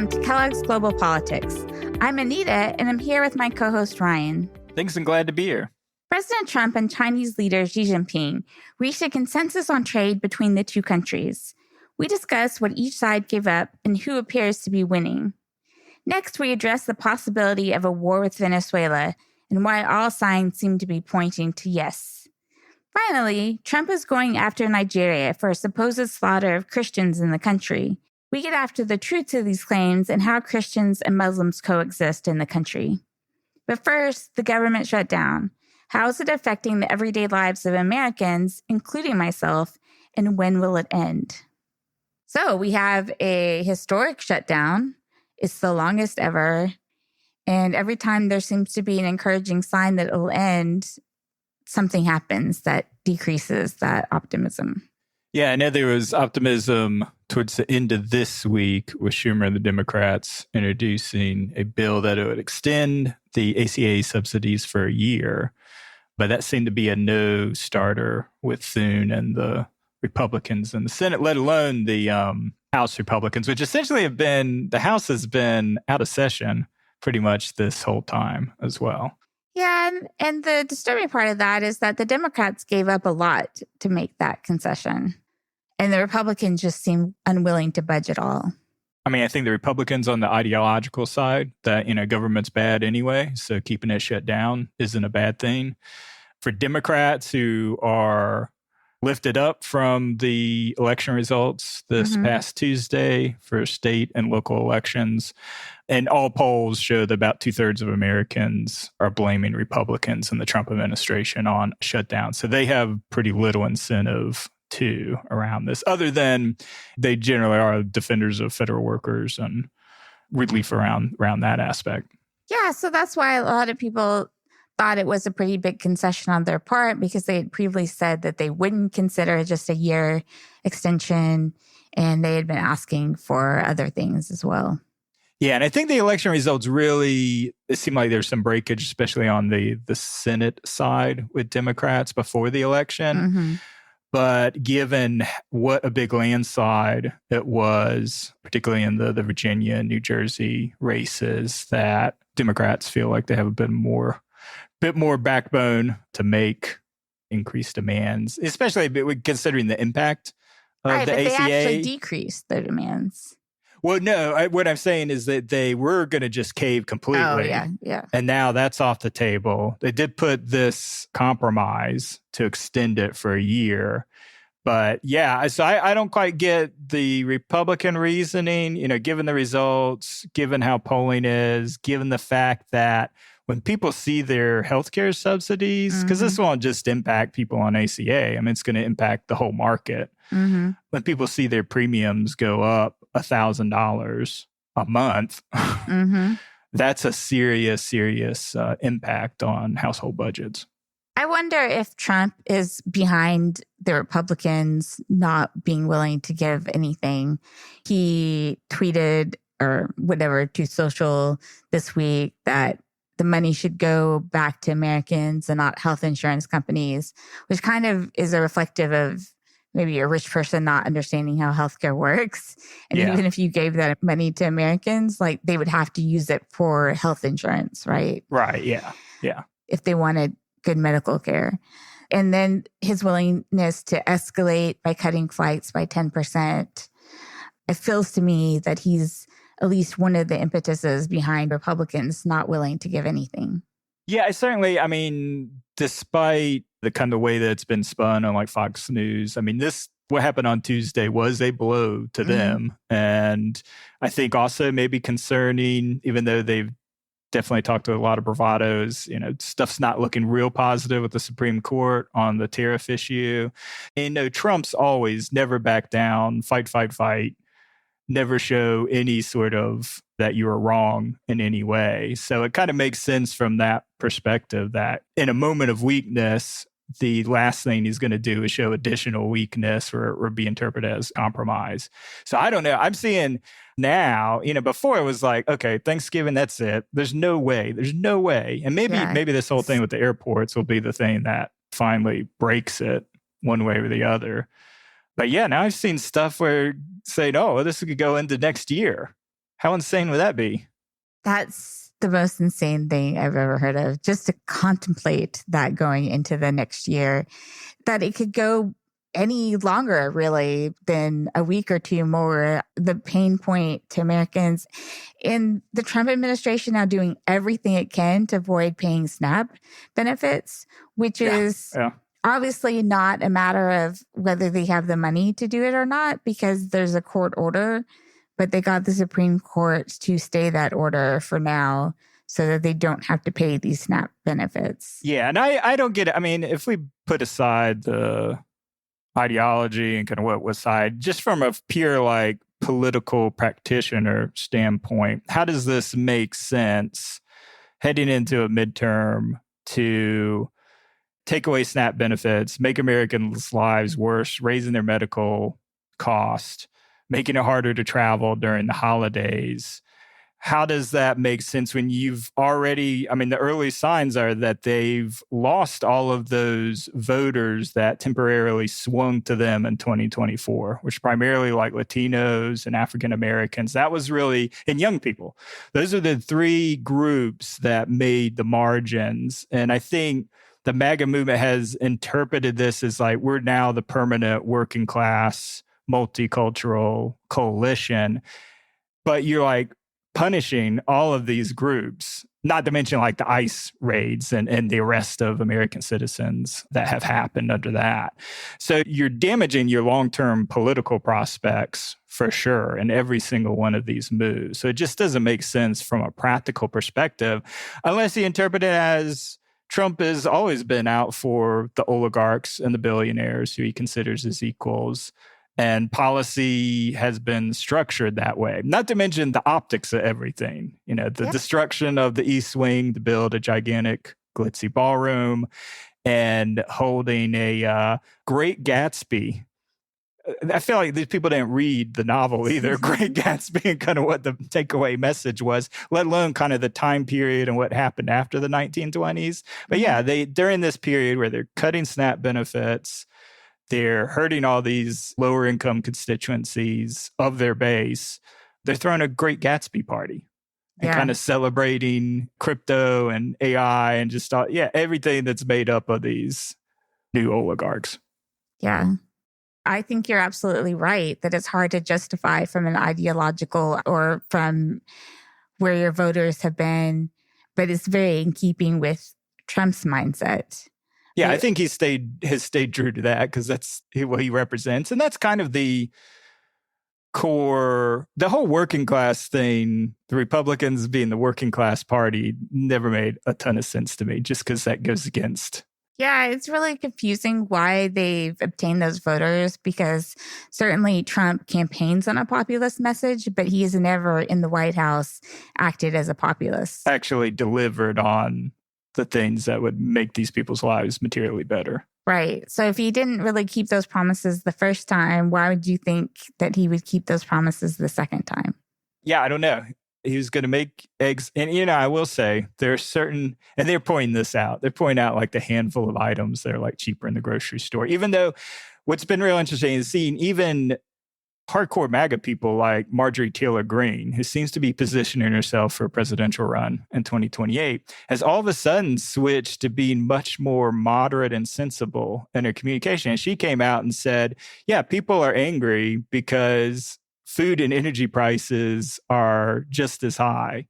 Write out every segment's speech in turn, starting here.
Welcome to Kellogg's Global Politics. I'm Anita, and I'm here with my co-host Ryan. Thanks, and glad to be here. President Trump and Chinese leader Xi Jinping reached a consensus on trade between the two countries. We discuss what each side gave up and who appears to be winning. Next, we address the possibility of a war with Venezuela and why all signs seem to be pointing to yes. Finally, Trump is going after Nigeria for a supposed slaughter of Christians in the country. We get after the truth of these claims and how Christians and Muslims coexist in the country. But first, the government shutdown. How is it affecting the everyday lives of Americans, including myself, and when will it end? So we have a historic shutdown. It's the longest ever. And every time there seems to be an encouraging sign that it will end, something happens that decreases that optimism. Yeah, I know there was optimism towards the end of this week with Schumer and the Democrats introducing a bill that it would extend the ACA subsidies for a year. But that seemed to be a no-starter with Thune and the Republicans in the Senate, let alone the House Republicans, which essentially have been, the House has been out of session pretty much this whole time as well. Yeah, and the disturbing part of that is that the Democrats gave up a lot to make that concession. And the Republicans just seem unwilling to budge at all. I mean, I think the Republicans on the ideological side that, government's bad anyway, so keeping it shut down isn't a bad thing. For Democrats who are lifted up from the election results this past Tuesday for state and local elections, and all polls show that about 2/3 of Americans are blaming Republicans and the Trump administration on shutdown. So they have pretty little incentive too around this, other than they generally are defenders of federal workers and relief around that aspect. Yeah, so that's why a lot of people thought it was a pretty big concession on their part, because they had previously said that they wouldn't consider just a year extension, and they had been asking for other things as well. Yeah, and I think the election results really, it seemed like there's some breakage, especially on the Senate side with Democrats before the election. But given what a big landslide it was, particularly in the Virginia and New Jersey races, that Democrats feel like they have a bit more backbone to make increased demands, especially considering the impact of the ACA. But they actually decreased their demands. Well, no, what I'm saying is that they were going to just cave completely. Oh, yeah. And now that's off the table. They did put this compromise to extend it for a year. But yeah, so I don't quite get the Republican reasoning, given the results, given how polling is, given the fact that when people see their healthcare subsidies, because this won't just impact people on ACA, I mean, it's going to impact the whole market. When people see their premiums go up $1,000 a month, that's a serious impact on household budgets. I wonder if Trump is behind the Republicans not being willing to give anything. He tweeted or whatever to social this week that the money should go back to Americans and not health insurance companies, which kind of is a reflective of maybe a rich person not understanding how healthcare works. And even if you gave that money to Americans, like they would have to use it for health insurance, right? Right, yeah. If they wanted good medical care. And then his willingness to escalate by cutting flights by 10%. It feels to me that he's at least one of the impetuses behind Republicans not willing to give anything. Yeah, I mean, despite the kind of way that it's been spun on like Fox News, I mean, what happened on Tuesday was a blow to them. And I think also maybe concerning, even though they've definitely talked to a lot of bravados, stuff's not looking real positive with the Supreme Court on the tariff issue. And Trump's always never back down, fight, never show any sort of that you were wrong in any way. So it kind of makes sense from that perspective that in a moment of weakness, the last thing he's going to do is show additional weakness or be interpreted as compromise. So I don't know. I'm seeing now, before it was like, okay, Thanksgiving, that's it. There's no way. And maybe this whole thing with the airports will be the thing that finally breaks it one way or the other. But yeah, now I've seen stuff where saying, oh, this could go into next year. How insane would that be? That's the most insane thing I've ever heard of. Just to contemplate that going into the next year, that it could go any longer, really, than a week or two more. The pain point to Americans in the Trump administration now doing everything it can to avoid paying SNAP benefits, which is obviously not a matter of whether they have the money to do it or not, because there's a court order, but they got the Supreme Court to stay that order for now so that they don't have to pay these SNAP benefits. Yeah, and I don't get it. I mean, if we put aside the ideology and kind of what was side, just from a pure like political practitioner standpoint, how does this make sense heading into a midterm to take away SNAP benefits, make Americans' lives worse, raising their medical cost, making it harder to travel during the holidays? How does that make sense when you've already, I mean, the early signs are that they've lost all of those voters that temporarily swung to them in 2024, which primarily like Latinos and African Americans. That was really, and young people. Those are the three groups that made the margins. And I think the MAGA movement has interpreted this as like, we're now the permanent working class, multicultural coalition. But you're like, punishing all of these groups, not to mention like the ICE raids and the arrest of American citizens that have happened under that. So you're damaging your long-term political prospects for sure in every single one of these moves. So it just doesn't make sense from a practical perspective, unless you interpret it as Trump has always been out for the oligarchs and the billionaires who he considers his equals. And policy has been structured that way. Not to mention the optics of everything. You know, the destruction of the East Wing to build a gigantic glitzy ballroom and holding a Great Gatsby. I feel like these people didn't read the novel either. Great Gatsby and kind of what the takeaway message was, let alone kind of the time period and what happened after the 1920s. But yeah, during this period where they're cutting SNAP benefits, they're hurting all these lower income constituencies of their base. They're throwing a Great Gatsby party and kind of celebrating crypto and AI and just everything that's made up of these new oligarchs. Yeah. I think you're absolutely right that it's hard to justify from an ideological or from where your voters have been, but it's very in keeping with Trump's mindset. Yeah, I think has stayed true to that because that's what he represents. And that's kind of the core, the whole working class thing, the Republicans being the working class party never made a ton of sense to me just because that goes against. Yeah, it's really confusing why they've obtained those voters because certainly Trump campaigns on a populist message, but he has never in the White House acted as a populist. Actually delivered on the things that would make these people's lives materially better. Right. So if he didn't really keep those promises the first time, why would you think that he would keep those promises the second time? Yeah, I don't know. He was going to make eggs. And, you know, I will say there are certain, and they're pointing this out. They're pointing out like the handful of items that are like cheaper in the grocery store, even though what's been real interesting is seeing even hardcore MAGA people like Marjorie Taylor Greene, who seems to be positioning herself for a presidential run in 2028, has all of a sudden switched to being much more moderate and sensible in her communication. And she came out and said, yeah, people are angry because food and energy prices are just as high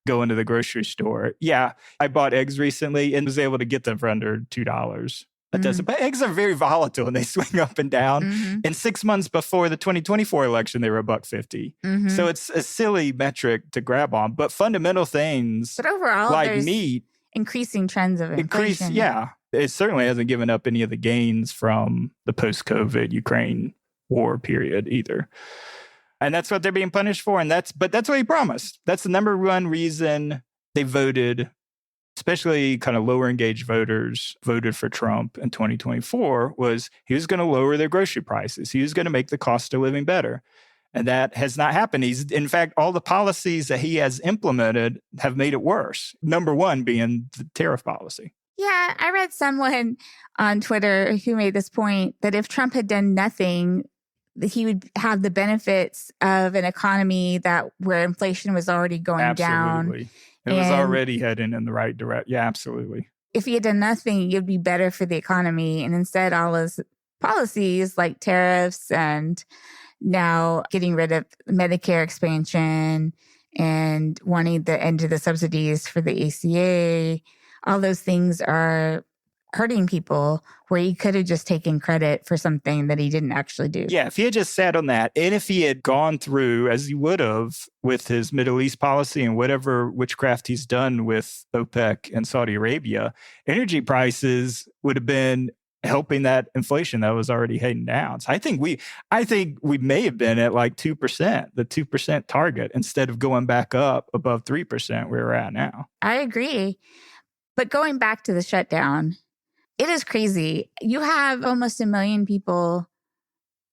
going to the grocery store. Yeah, I bought eggs recently and was able to get them for under $2. That doesn't, but eggs are very volatile and they swing up and down. And 6 months before the 2024 election, they were $1.50. So it's a silly metric to grab on. But fundamental things, but overall, like meat, increasing trends of inflation. It certainly hasn't given up any of the gains from the post-COVID Ukraine war period either. And that's what they're being punished for. And that's what he promised. That's the number one reason they voted, especially kind of lower engaged voters voted for Trump in 2024, was he was going to lower their grocery prices. He was going to make the cost of living better. And that has not happened. In fact, all the policies that he has implemented have made it worse. Number one being the tariff policy. Yeah, I read someone on Twitter who made this point that if Trump had done nothing, he would have the benefits of an economy where inflation was already going down. Absolutely. It was already heading in the right direction. Yeah, absolutely. If he had done nothing, it'd be better for the economy. And instead, all his policies like tariffs and now getting rid of Medicare expansion and wanting the end to the subsidies for the ACA, all those things are hurting people where he could have just taken credit for something that he didn't actually do. Yeah, if he had just sat on that, and if he had gone through, as he would have, with his Middle East policy and whatever witchcraft he's done with OPEC and Saudi Arabia, energy prices would have been helping that inflation that was already heading down. So I think we may have been at like 2%, the 2% target, instead of going back up above 3% where we're at now. I agree. But going back to the shutdown, it is crazy. You have almost 1 million people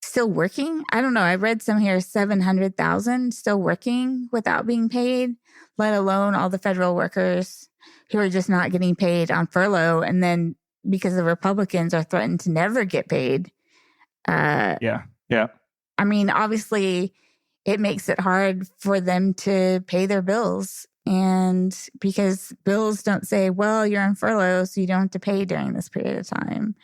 still working. I don't know. I read some here, 700,000 still working without being paid, let alone all the federal workers who are just not getting paid on furlough. And then because the Republicans are threatened to never get paid. Yeah. I mean, obviously, it makes it hard for them to pay their bills. And because bills don't say, well, you're on furlough, so you don't have to pay during this period of time.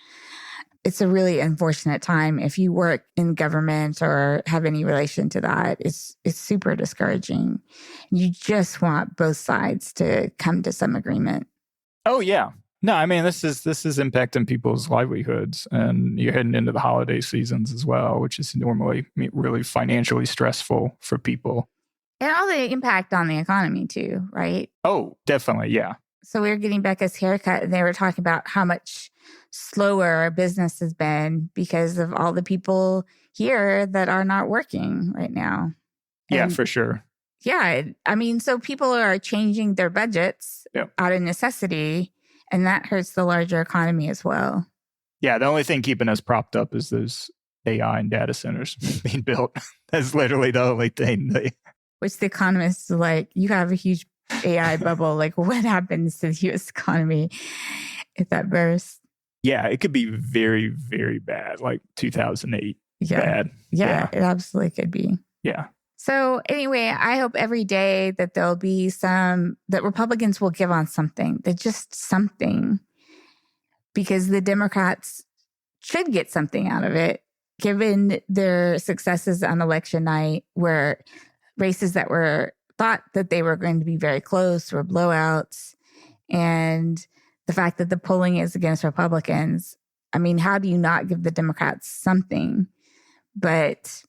It's a really unfortunate time. If you work in government or have any relation to that, it's super discouraging. You just want both sides to come to some agreement. Oh, yeah. No, I mean, this is impacting people's livelihoods, and you're heading into the holiday seasons as well, which is normally really financially stressful for people. And all the impact on the economy too, right? Oh, definitely, yeah. So we were getting Becca's haircut, and they were talking about how much slower our business has been because of all the people here that are not working right now. Yeah, for sure. Yeah, I mean, so people are changing their budgets out of necessity. And that hurts the larger economy as well. Yeah, the only thing keeping us propped up is those AI and data centers being built. That's literally the only thing. Which the economists are like, you have a huge AI bubble. Like, what happens to the U.S. economy if that bursts? Yeah, it could be very, very bad, like 2008 bad. Yeah, it absolutely could be. Yeah. So anyway, I hope every day that there'll be that Republicans will give on something, that just something, because the Democrats should get something out of it, given their successes on election night, where races that were thought that they were going to be very close were blowouts, and the fact that the polling is against Republicans. I mean, how do you not give the Democrats something? But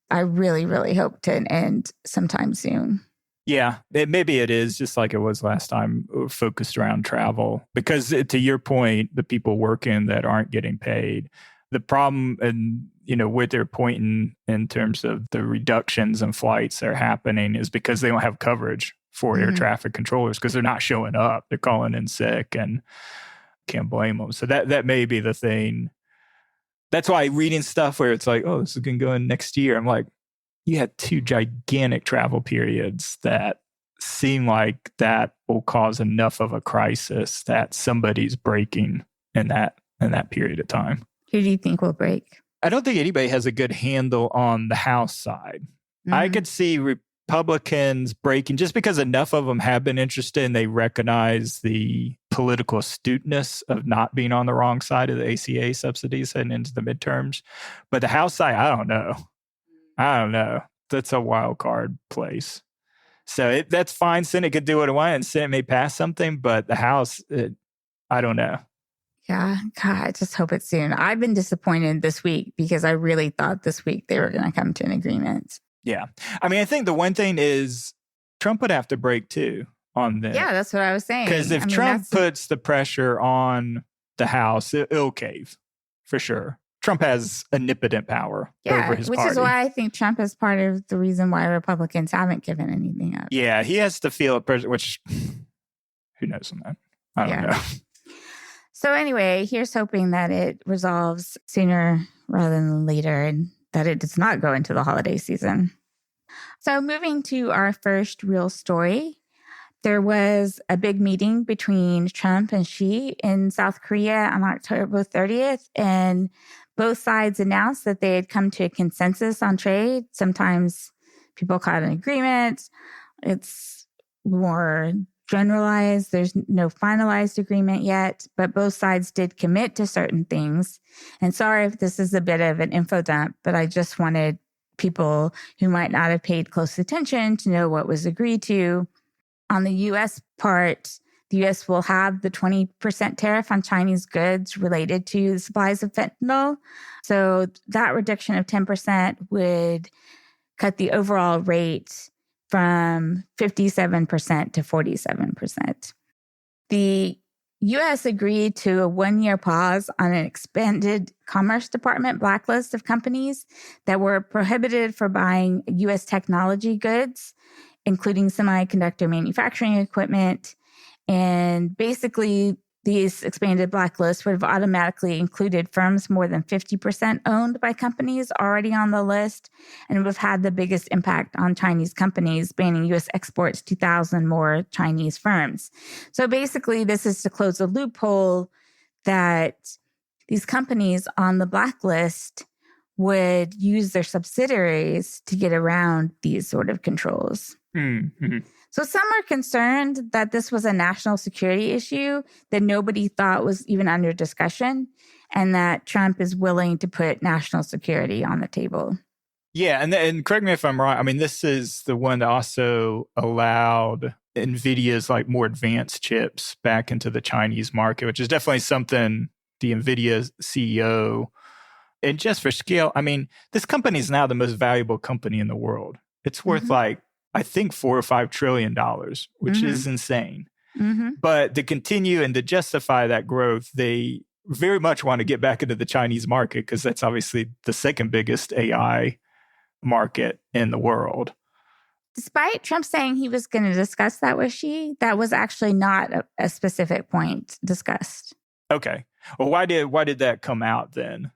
I really, really hope to an end sometime soon. Yeah, maybe it is just like it was last time, focused around travel. Because to your point, the people working that aren't getting paid, the problem, and what they're pointing in terms of the reductions in flights that are happening is because they don't have coverage for air traffic controllers because they're not showing up. They're calling in sick, and can't blame them. So that may be the thing. That's why reading stuff where it's like, oh, this is going to go in next year. I'm like, you had 2 gigantic travel periods that seem like that will cause enough of a crisis that somebody's breaking in that period of time. Who do you think will break? I don't think anybody has a good handle on the House side. I could see Republicans breaking just because enough of them have been interested and they recognize the political astuteness of not being on the wrong side of the ACA subsidies heading into the midterms. But the House side, I don't know. That's a wild card place. So that's fine. Senate could do what it wants, and Senate may pass something, but the House, I don't know. Yeah, God, I just hope it's soon. I've been disappointed this week because I really thought this week they were going to come to an agreement. Yeah. I mean, I think the one thing is Trump would have to break too on this. Yeah, that's what I was saying. Because if Trump puts the pressure on the House, it'll cave for sure. Trump has omnipotent power over his party. Which is why I think Trump is part of the reason why Republicans haven't given anything up. Yeah, he has to feel a pressure, which who knows on that? I don't know. So anyway, here's hoping that it resolves sooner rather than later and that it does not go into the holiday season. So moving to our first real story, there was a big meeting between Trump and Xi in South Korea on October 30th. And Both sides announced that they had come to a consensus on trade. Sometimes people call it an agreement. It's more generalized. There's no finalized agreement yet, but both sides did commit to certain things. And sorry if this is a bit of an info dump, but I just wanted people who might not have paid close attention to know what was agreed to. On the U.S. part, the U.S. will have the 20% tariff on Chinese goods related to the supplies of fentanyl. So that reduction of 10% would cut the overall rate from 57% to 47%. The U.S. agreed to a 1-year pause on an expanded Commerce Department blacklist of companies that were prohibited for buying U.S. technology goods, including semiconductor manufacturing equipment. And basically, these expanded blacklists would have automatically included firms more than 50% owned by companies already on the list, and would have had the biggest impact on Chinese companies, banning U.S. exports to 2,000 more Chinese firms. So basically, this is to close a loophole that these companies on the blacklist would use their subsidiaries to get around these sort of controls. Mm-hmm. So some are concerned that this was a national security issue that nobody thought was even under discussion, and that Trump is willing to put national security on the table. Yeah, and correct me if I'm wrong. I mean, this is the one that also allowed NVIDIA's like more advanced chips back into the Chinese market, which is definitely something the NVIDIA CEO, and just for scale, I mean, this company is now the most valuable company in the world. It's worth like, I think $4 or $5 trillion, which is insane. But to continue and to justify that growth, they very much want to get back into the Chinese market because that's obviously the second biggest AI market in the world. Despite Trump saying he was going to discuss that with Xi, that was actually not a specific point discussed. Okay. Well, why did that come out then?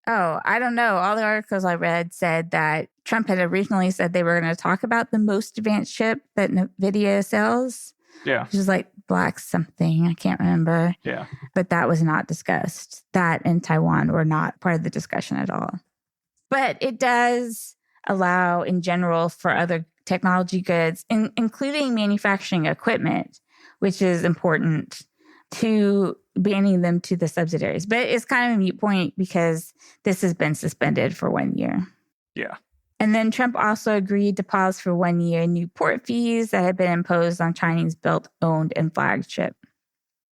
Oh, I don't know. All the articles I read said that Trump had originally said they were going to talk about the most advanced chip that NVIDIA sells. Yeah. Which is like black something. I can't remember. Yeah. But that was not discussed. That and Taiwan were not part of the discussion at all. But it does allow in general for other technology goods, including manufacturing equipment, which is important, to banning them to the subsidiaries. But it's kind of a moot point because this has been suspended for 1 year. Yeah. And then Trump also agreed to pause for 1 year new port fees that had been imposed on Chinese-built, owned, and flagged ship.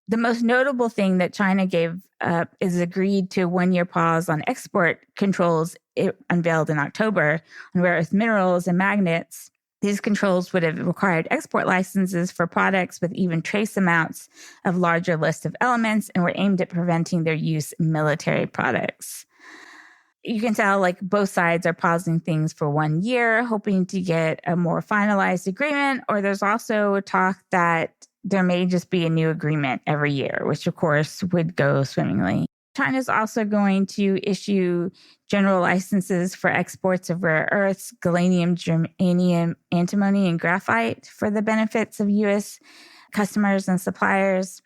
The most notable thing that China gave up is agreed to a 1-year pause on export controls it unveiled in October on rare earth minerals and magnets. These controls would have required export licenses for products with even trace amounts of larger list of elements and were aimed at preventing their use in military products. You can tell like both sides are pausing things for 1 year, hoping to get a more finalized agreement, or there's also talk that there may just be a new agreement every year, which of course would go swimmingly. China's also going to issue general licenses for exports of rare earths, gallium, germanium, antimony, and graphite for the benefits of U.S. customers and suppliers.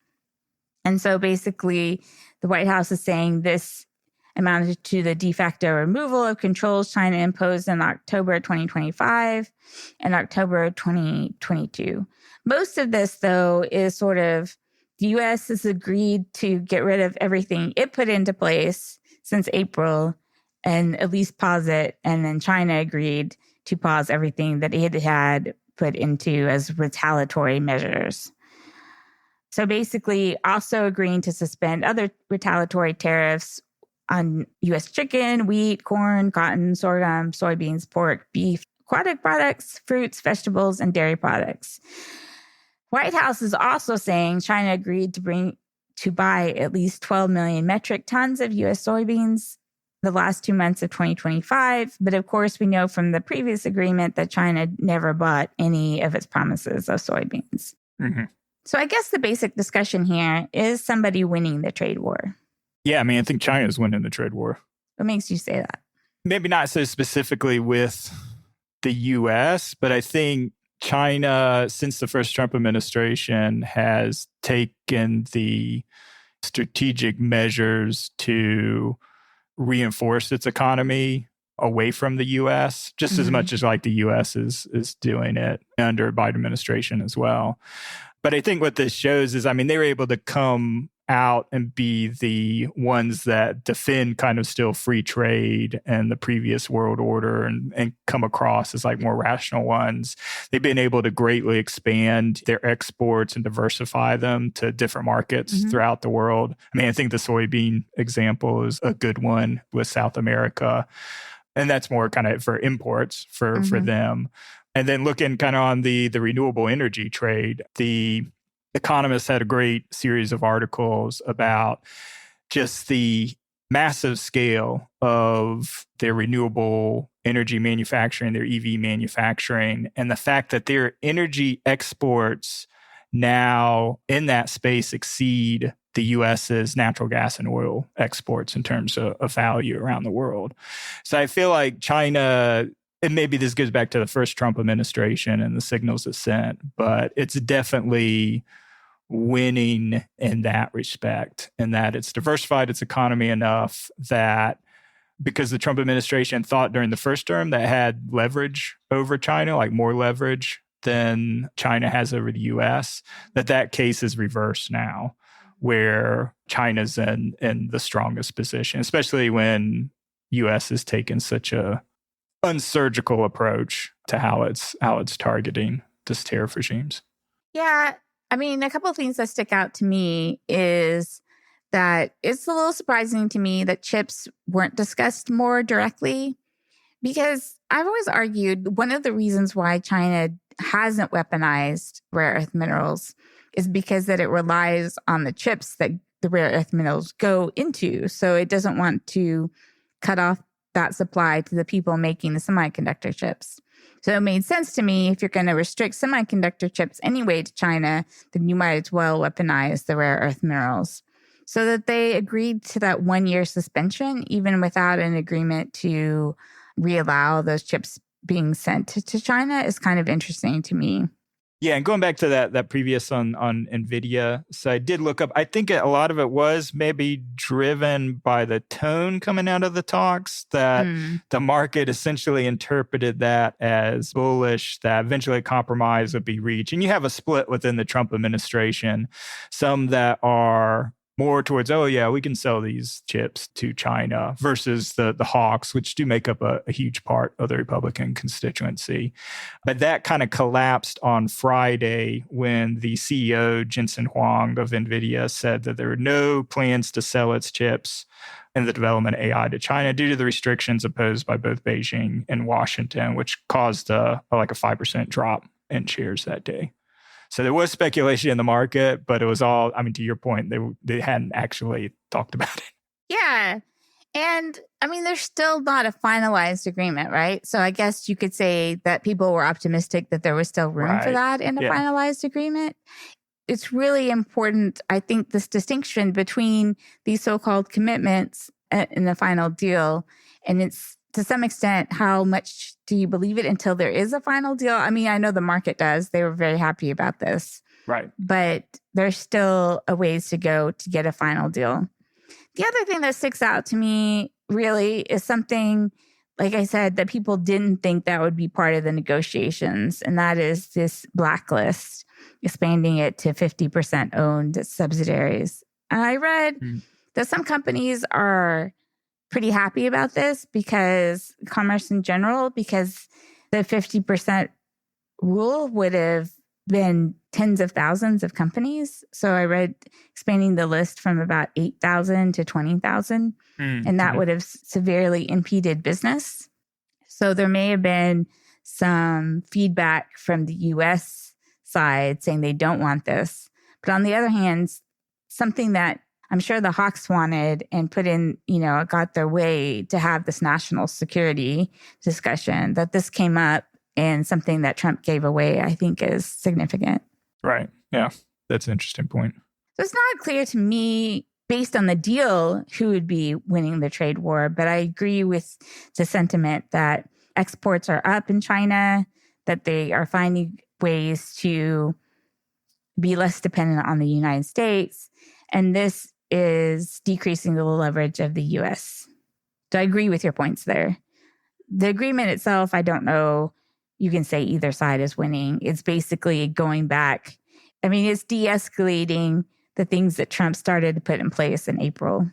And so basically, the White House is saying this amounted to the de facto removal of controls China imposed in October 2025 and October 2022. Most of this, though, is sort of the U.S. has agreed to get rid of everything it put into place since April and at least pause it. And then China agreed to pause everything that it had put into as retaliatory measures. So basically, also agreeing to suspend other retaliatory tariffs on U.S. chicken, wheat, corn, cotton, sorghum, soybeans, pork, beef, aquatic products, fruits, vegetables, and dairy products. White House is also saying China agreed to buy at least 12 million metric tons of U.S. soybeans the last 2 months of 2025. But of course, we know from the previous agreement that China never bought any of its promises of soybeans. So I guess the basic discussion here is somebody winning the trade war. Yeah, I mean, I think China's winning the trade war. What makes you say that? Maybe not so specifically with the U.S., but I think China, since the first Trump administration, has taken the strategic measures to reinforce its economy away from the U.S., just as much as like the U.S. is doing it under Biden administration as well. But I think what this shows is, I mean, they were able to come out and be the ones that defend kind of still free trade and the previous world order and come across as like more rational ones. They've been able to greatly expand their exports and diversify them to different markets throughout the world. I mean, I think the soybean example is a good one with South America. And that's more kind of for imports for them. And then looking kind of on the renewable energy trade, the Economist had a great series of articles about just the massive scale of their renewable energy manufacturing, their EV manufacturing, and the fact that their energy exports now in that space exceed the U.S.'s natural gas and oil exports in terms of value around the world. So I feel like China, and maybe this goes back to the first Trump administration and the signals it sent, but it's definitely winning in that respect, in that it's diversified its economy enough that because the Trump administration thought during the first term that had leverage over China, like more leverage than China has over the U.S., that case is reversed now, where China's in the strongest position, especially when U.S. has taken such a unsurgical approach to how it's targeting these tariff regimes. Yeah. I mean, a couple of things that stick out to me is that it's a little surprising to me that chips weren't discussed more directly, because I've always argued one of the reasons why China hasn't weaponized rare earth minerals is because that it relies on the chips that the rare earth minerals go into. So it doesn't want to cut off that supply to the people making the semiconductor chips. So it made sense to me, if you're going to restrict semiconductor chips anyway to China, then you might as well weaponize the rare earth minerals. So that they agreed to that 1-year suspension, even without an agreement to reallow those chips being sent to China, is kind of interesting to me. Yeah, and going back to that previous on NVIDIA, so I did look up, I think a lot of it was maybe driven by the tone coming out of the talks, that the market essentially interpreted that as bullish, that eventually a compromise would be reached. And you have a split within the Trump administration, some that are more towards, oh yeah, we can sell these chips to China, versus the hawks, which do make up a huge part of the Republican constituency. But that kind of collapsed on Friday when the CEO, Jensen Huang of NVIDIA, said that there were no plans to sell its chips in the development of AI to China due to the restrictions imposed by both Beijing and Washington, which caused like a 5% drop in shares that day. So there was speculation in the market, but it was all, I mean, to your point, they hadn't actually talked about it. Yeah. And I mean, there's still not a finalized agreement, right? So I guess you could say that people were optimistic that there was still room for that in a finalized agreement. It's really important, I think, this distinction between these so-called commitments in the final deal. And it's, to some extent, how much do you believe it until there is a final deal? I mean, I know the market does. They were very happy about this. Right. But there's still a ways to go to get a final deal. The other thing that sticks out to me really is something, like I said, that people didn't think that would be part of the negotiations. And that is this blacklist, expanding it to 50% owned subsidiaries. And I read that some companies are pretty happy about this, because commerce in general, because the 50% rule would have been tens of thousands of companies. So I read expanding the list from about 8,000 to 20,000, and that would have severely impeded business. So there may have been some feedback from the U.S. side saying they don't want this. But on the other hand, something that I'm sure the Hawks wanted and put in, got their way to have this national security discussion, that this came up, and something that Trump gave away, I think, is significant. Right. Yeah. That's an interesting point. So it's not clear to me, based on the deal, who would be winning the trade war. But I agree with the sentiment that exports are up in China, that they are finding ways to be less dependent on the United States. And this is decreasing the leverage of the U.S. So I agree with your points there. The agreement itself, I don't know. You can say either side is winning. It's basically going back. I mean, it's de-escalating the things that Trump started to put in place in April.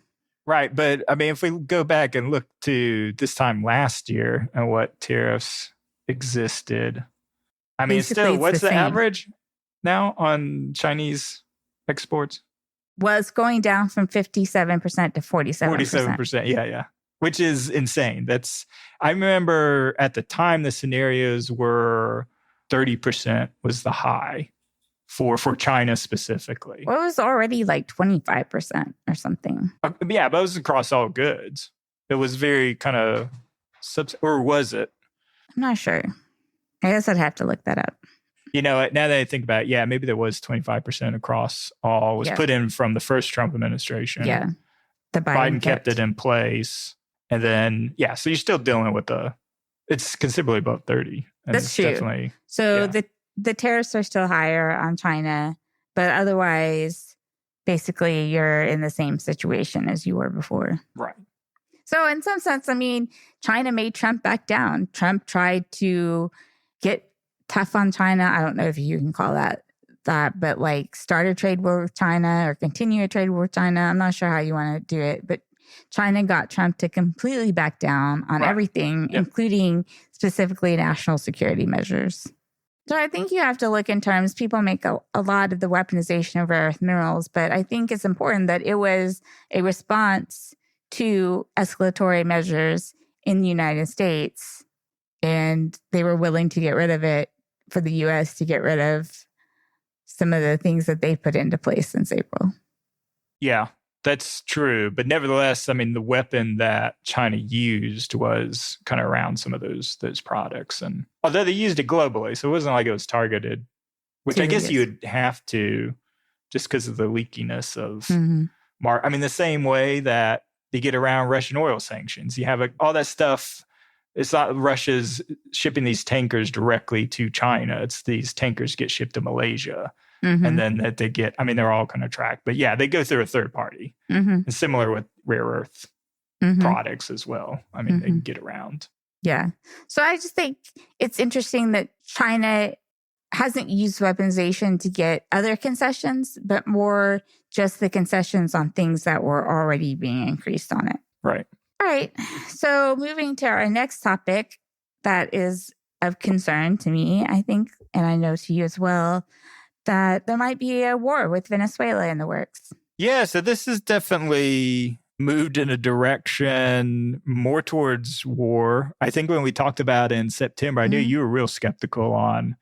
Right. But I mean, if we go back and look to this time last year and what tariffs existed, I mean, Basically, what's it's the the same. average now on Chinese exports? Was going down from 57% to 47%. 47%. Yeah. Which is insane. I remember at the time the scenarios were 30% was the high for China specifically. Well, it was already like 25% or something. Yeah, but it was across all goods. It was very kind of, or was it? I'm not sure. I guess I'd have to look that up. You know, now that I think about it, yeah, maybe there was 25% across all was put in from the first Trump administration. Yeah. The Biden kept it in place. And then, so you're still dealing with it's considerably above 30. And that's true. Definitely, so the tariffs are still higher on China, but otherwise, basically, you're in the same situation as you were before. Right. So in some sense, I mean, China made Trump back down. Trump tried to get tough on China. I don't know if you can call that, but like start a trade war with China or continue a trade war with China. I'm not sure how you want to do it, but China got Trump to completely back down on everything, including specifically national security measures. So I think you have to look in terms, people make a lot of the weaponization of rare earth minerals, but I think it's important that it was a response to escalatory measures in the United States, and they were willing to get rid of it for the U.S. to get rid of some of the things that they put into place since April. Yeah, that's true. But nevertheless, I mean, the weapon that China used was kind of around some of those products. And although they used it globally, so it wasn't like it was targeted, which I guess you would have to just because of the leakiness of I mean, the same way that they get around Russian oil sanctions. You have all that stuff. It's not Russia's shipping these tankers directly to China. It's these tankers get shipped to Malaysia. And then that they get, I mean, they're all kind of tracked. But yeah, they go through a third party. And similar with rare earth products as well. I mean, they can get around. Yeah. So I just think it's interesting that China hasn't used weaponization to get other concessions, but more just the concessions on things that were already being increased on it. Right. All right. So moving to our next topic that is of concern to me, I think, and I know to you as well, that there might be a war with Venezuela in the works. Yeah, so this has definitely moved in a direction more towards war. I think when we talked about it in September, I knew you were real skeptical on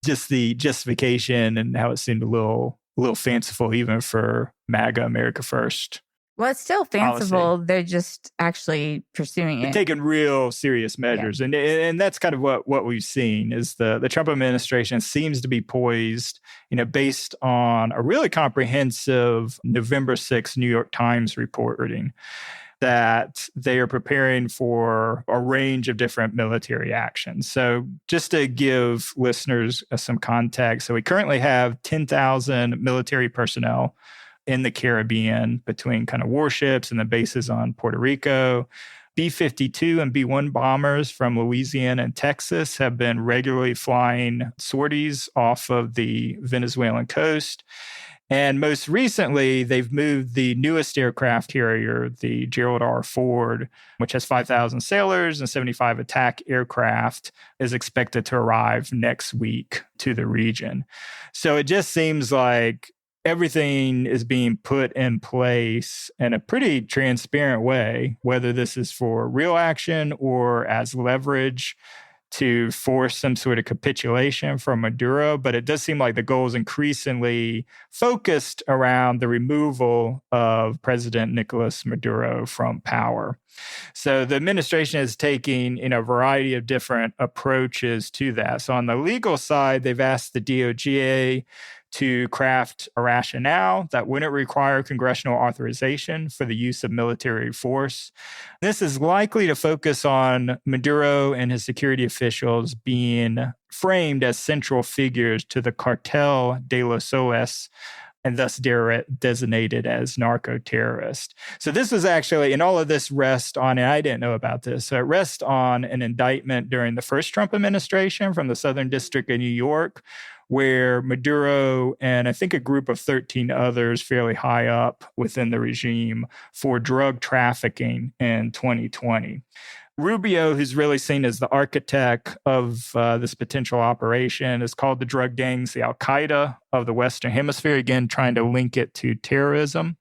just the justification and how it seemed a little fanciful even for MAGA, America First. Well, it's still fanciful. Policy. They're just actually pursuing it. They're taking real serious measures. Yeah. And that's kind of what we've seen is the Trump administration seems to be poised, based on a really comprehensive November 6th New York Times reporting that they are preparing for a range of different military actions. So just to give listeners some context, so we currently have 10,000 military personnel in the Caribbean between kind of warships and the bases on Puerto Rico. B-52 and B-1 bombers from Louisiana and Texas have been regularly flying sorties off of the Venezuelan coast. And most recently, they've moved the newest aircraft carrier, the Gerald R. Ford, which has 5,000 sailors and 75 attack aircraft, is expected to arrive next week to the region. So it just seems like everything is being put in place in a pretty transparent way, whether this is for real action or as leverage to force some sort of capitulation from Maduro. But it does seem like the goal is increasingly focused around the removal of President Nicolas Maduro from power. So the administration is taking a variety of different approaches to that. So on the legal side, they've asked the DOJ to craft a rationale that wouldn't require congressional authorization for the use of military force. This is likely to focus on Maduro and his security officials being framed as central figures to the Cartel de los Soles, and thus designated as narco-terrorist. So this was actually, and all of this rests on, and I didn't know about this, so it rests on an indictment during the first Trump administration from the Southern District of New York, where Maduro and I think a group of 13 others fairly high up within the regime for drug trafficking in 2020. Rubio, who's really seen as the architect of this potential operation, is called the drug gangs, the Al-Qaeda of the Western Hemisphere, again, trying to link it to terrorism.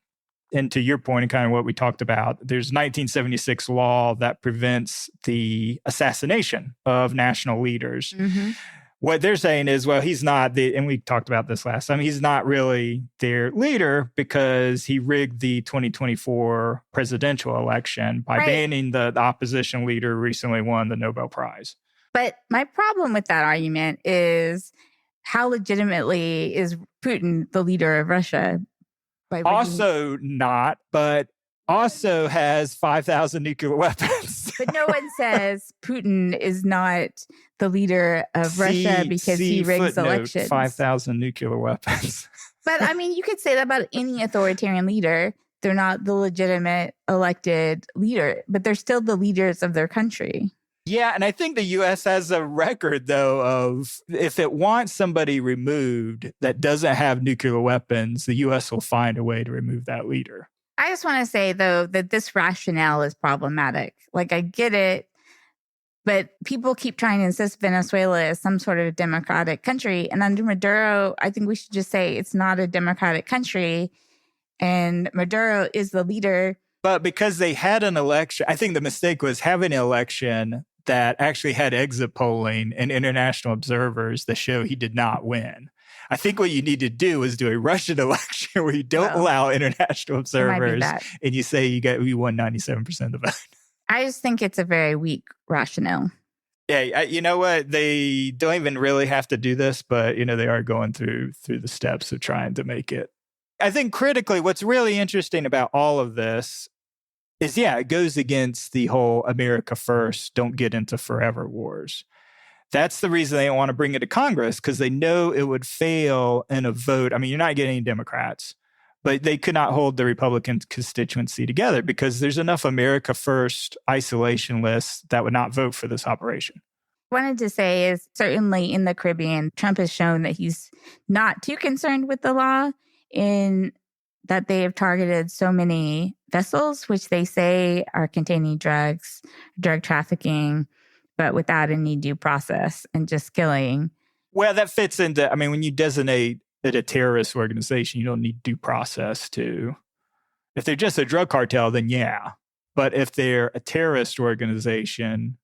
And to your point and kind of what we talked about, there's 1976 law that prevents the assassination of national leaders. Mm-hmm. What they're saying is, well, he's not and we talked about this last time, he's not really their leader because he rigged the 2024 presidential election by banning the opposition leader who recently won the Nobel Prize. But my problem with that argument is how legitimately is Putin the leader of Russia? Also not, but also has 5,000 nuclear weapons. But no one says Putin is not the leader of Russia because he rigs elections. 5,000 nuclear weapons. But I mean, you could say that about any authoritarian leader. They're not the legitimate elected leader, but they're still the leaders of their country. Yeah, and I think the U.S. has a record, though, of if it wants somebody removed that doesn't have nuclear weapons, the U.S. will find a way to remove that leader. I just want to say, though, that this rationale is problematic. Like, I get it, but people keep trying to insist Venezuela is some sort of democratic country. And under Maduro, I think we should just say it's not a democratic country. And Maduro is the leader. But because they had an election, I think the mistake was having an election that actually had exit polling and international observers that show he did not win. I think what you need to do is do a Russian election where you don't allow international observers and you say you won 97% of the vote. I just think it's a very weak rationale. Yeah, you know what? They don't even really have to do this, but they are going through the steps of trying to make it. I think critically, what's really interesting about all of this is, it goes against the whole America first, don't get into forever wars. That's the reason they don't want to bring it to Congress, because they know it would fail in a vote. I mean, you're not getting any Democrats, but they could not hold the Republican constituency together because there's enough America first isolationists that would not vote for this operation. Wanted to say is certainly in the Caribbean, Trump has shown that he's not too concerned with the law in that they have targeted so many vessels, which they say are containing drugs, drug trafficking, but without any due process and just killing. Well, that fits into, I mean, when you designate it a terrorist organization, you don't need due process to. If they're just a drug cartel, then yeah. But if they're a terrorist organization.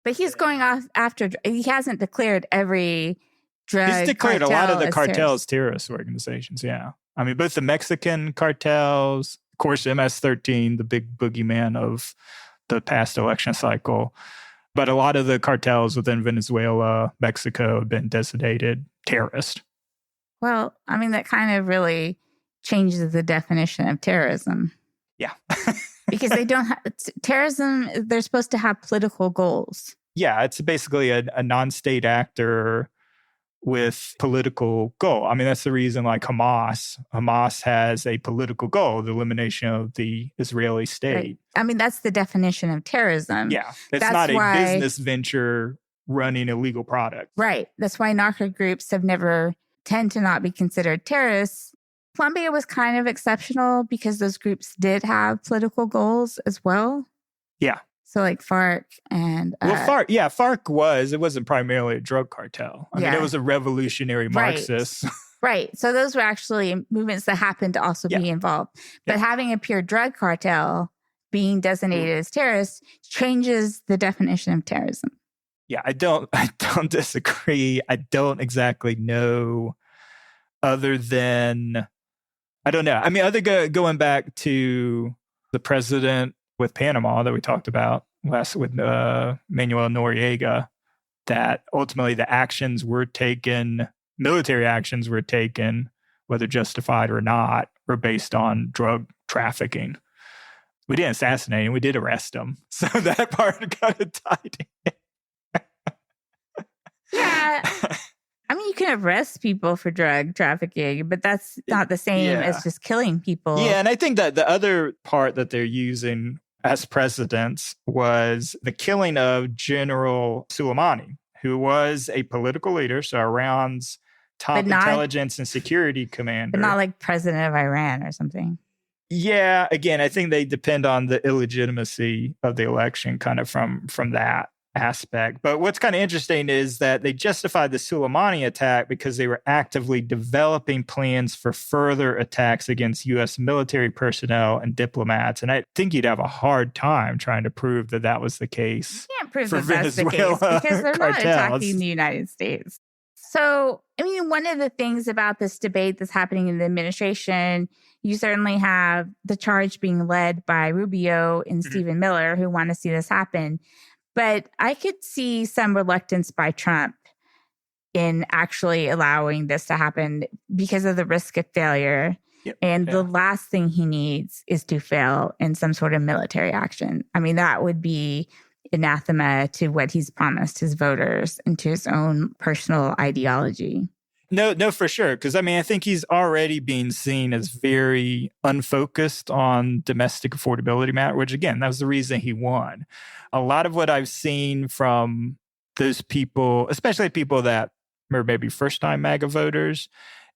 But he's going off after, he hasn't declared every drug cartel. He's declared a lot of the cartels terrorist organizations, yeah. I mean, both the Mexican cartels, of course, MS-13, the big boogeyman of the past election cycle. But a lot of the cartels within Venezuela, Mexico have been designated terrorist. Well, I mean, that kind of really changes the definition of terrorism. Yeah. Because they don't have terrorism, they're supposed to have political goals. Yeah, it's basically a non-state actor with political goal. I mean, that's the reason like Hamas has a political goal, the elimination of the Israeli state. Right. I mean, that's the definition of terrorism. Yeah. That's not a business venture running illegal product. Right. That's why narco groups tend to not be considered terrorists. Colombia was kind of exceptional because those groups did have political goals as well. Yeah. So like FARC and... FARC it wasn't primarily a drug cartel. I mean, it was a revolutionary Marxist. Right. So those were actually movements that happened to also be involved. But having a pure drug cartel being designated as terrorists changes the definition of terrorism. Yeah, I don't disagree. I don't exactly know other than... I don't know. I mean, going back to the president with Panama that we talked about last with Manuel Noriega, that ultimately the actions were taken, military actions were taken, whether justified or not, were based on drug trafficking. We didn't assassinate him. We did arrest him. So that part kind of tied in. Yeah. I mean, you can arrest people for drug trafficking, but that's not the same as just killing people. Yeah, and I think that the other part that they're using as precedents was the killing of General Soleimani, who was a political leader, so Iran's top intelligence and security commander. But not like president of Iran or something. Yeah, again, I think they depend on the illegitimacy of the election kind of from that aspect. But what's kind of interesting is that they justified the Soleimani attack because they were actively developing plans for further attacks against U.S. military personnel and diplomats. And I think you'd have a hard time trying to prove that that was the case. You can't prove for that that's the case because they're not attacking the United States. So, I mean, one of the things about this debate that's happening in the administration, you certainly have the charge being led by Rubio and Stephen Miller, who want to see this happen. But I could see some reluctance by Trump in actually allowing this to happen because of the risk of failure. And the last thing he needs is to fail in some sort of military action. I mean, that would be anathema to what he's promised his voters and to his own personal ideology. No, for sure. Because, I mean, I think he's already being seen as very unfocused on domestic affordability matter, which, again, that was the reason he won. A lot of what I've seen from those people, especially people that are maybe first-time MAGA voters,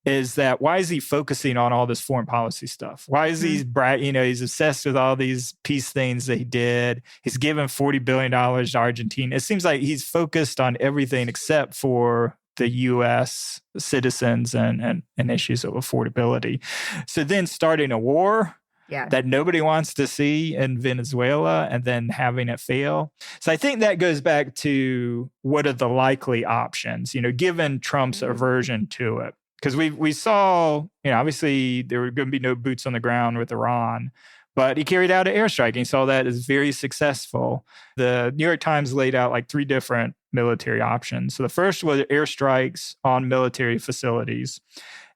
is that why is he focusing on all this foreign policy stuff? Why is he he's obsessed with all these peace things that he did. He's given $40 billion to Argentina. It seems like he's focused on everything except for the U.S. citizens and issues of affordability. So then starting a war that nobody wants to see in Venezuela and then having it fail. So I think that goes back to what are the likely options, given Trump's aversion to it. Because we saw, obviously there were going to be no boots on the ground with Iran, but he carried out an airstrike and he saw that as very successful. The New York Times laid out like 3 different military options. So the first was airstrikes on military facilities.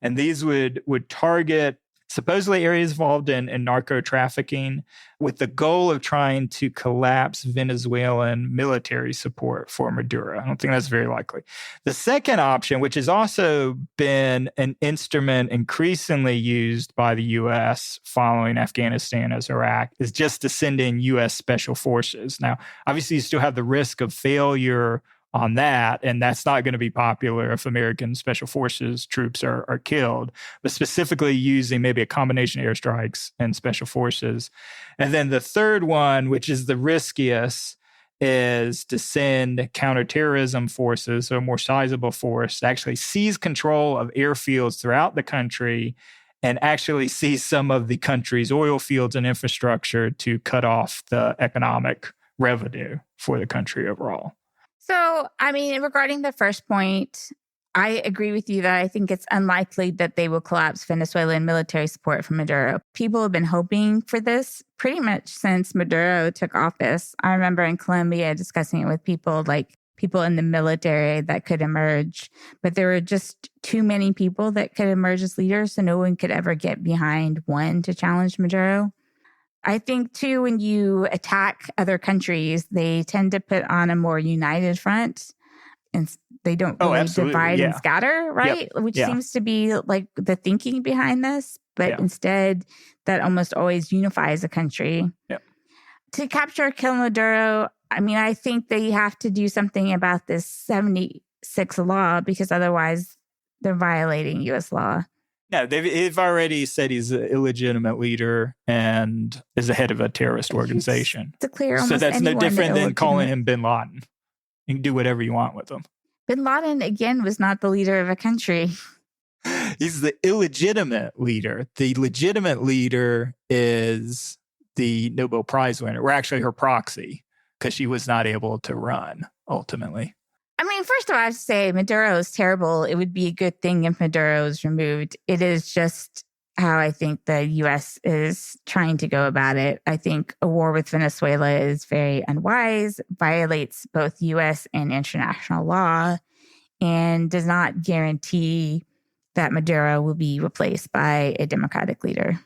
And these would target supposedly areas involved in narco trafficking with the goal of trying to collapse Venezuelan military support for Maduro. I don't think that's very likely. The second option, which has also been an instrument increasingly used by the U.S. following Afghanistan as Iraq, is just to send in U.S. special forces. Now, obviously, you still have the risk of failure on that, and that's not going to be popular if American Special Forces troops are killed, but specifically using maybe a combination of airstrikes and special forces. And then the third one, which is the riskiest, is to send counterterrorism forces, so a more sizable force, to actually seize control of airfields throughout the country and actually seize some of the country's oil fields and infrastructure to cut off the economic revenue for the country overall. So, I mean, regarding the first point, I agree with you that I think it's unlikely that they will collapse Venezuelan military support for Maduro. People have been hoping for this pretty much since Maduro took office. I remember in Colombia discussing it with people, like people in the military that could emerge, but there were just too many people that could emerge as leaders, so no one could ever get behind one to challenge Maduro. I think, too, when you attack other countries, they tend to put on a more united front and they don't really divide and scatter, right? Yep. Which seems to be like the thinking behind this. But instead, that almost always unifies a country. Yep. To capture or kill Maduro, I mean, I think they have to do something about this 76 law because otherwise they're violating U.S. law. No, they've already said he's an illegitimate leader and is the head of a terrorist organization. So that's no different than calling him bin Laden. You can do whatever you want with him. Bin Laden, again, was not the leader of a country. He's the illegitimate leader. The legitimate leader is the Nobel Prize winner, or actually her proxy, because she was not able to run, ultimately. I mean, first of all, I have to say Maduro is terrible. It would be a good thing if Maduro is removed. It is just how I think the U.S. is trying to go about it. I think a war with Venezuela is very unwise, violates both U.S. and international law, and does not guarantee that Maduro will be replaced by a democratic leader.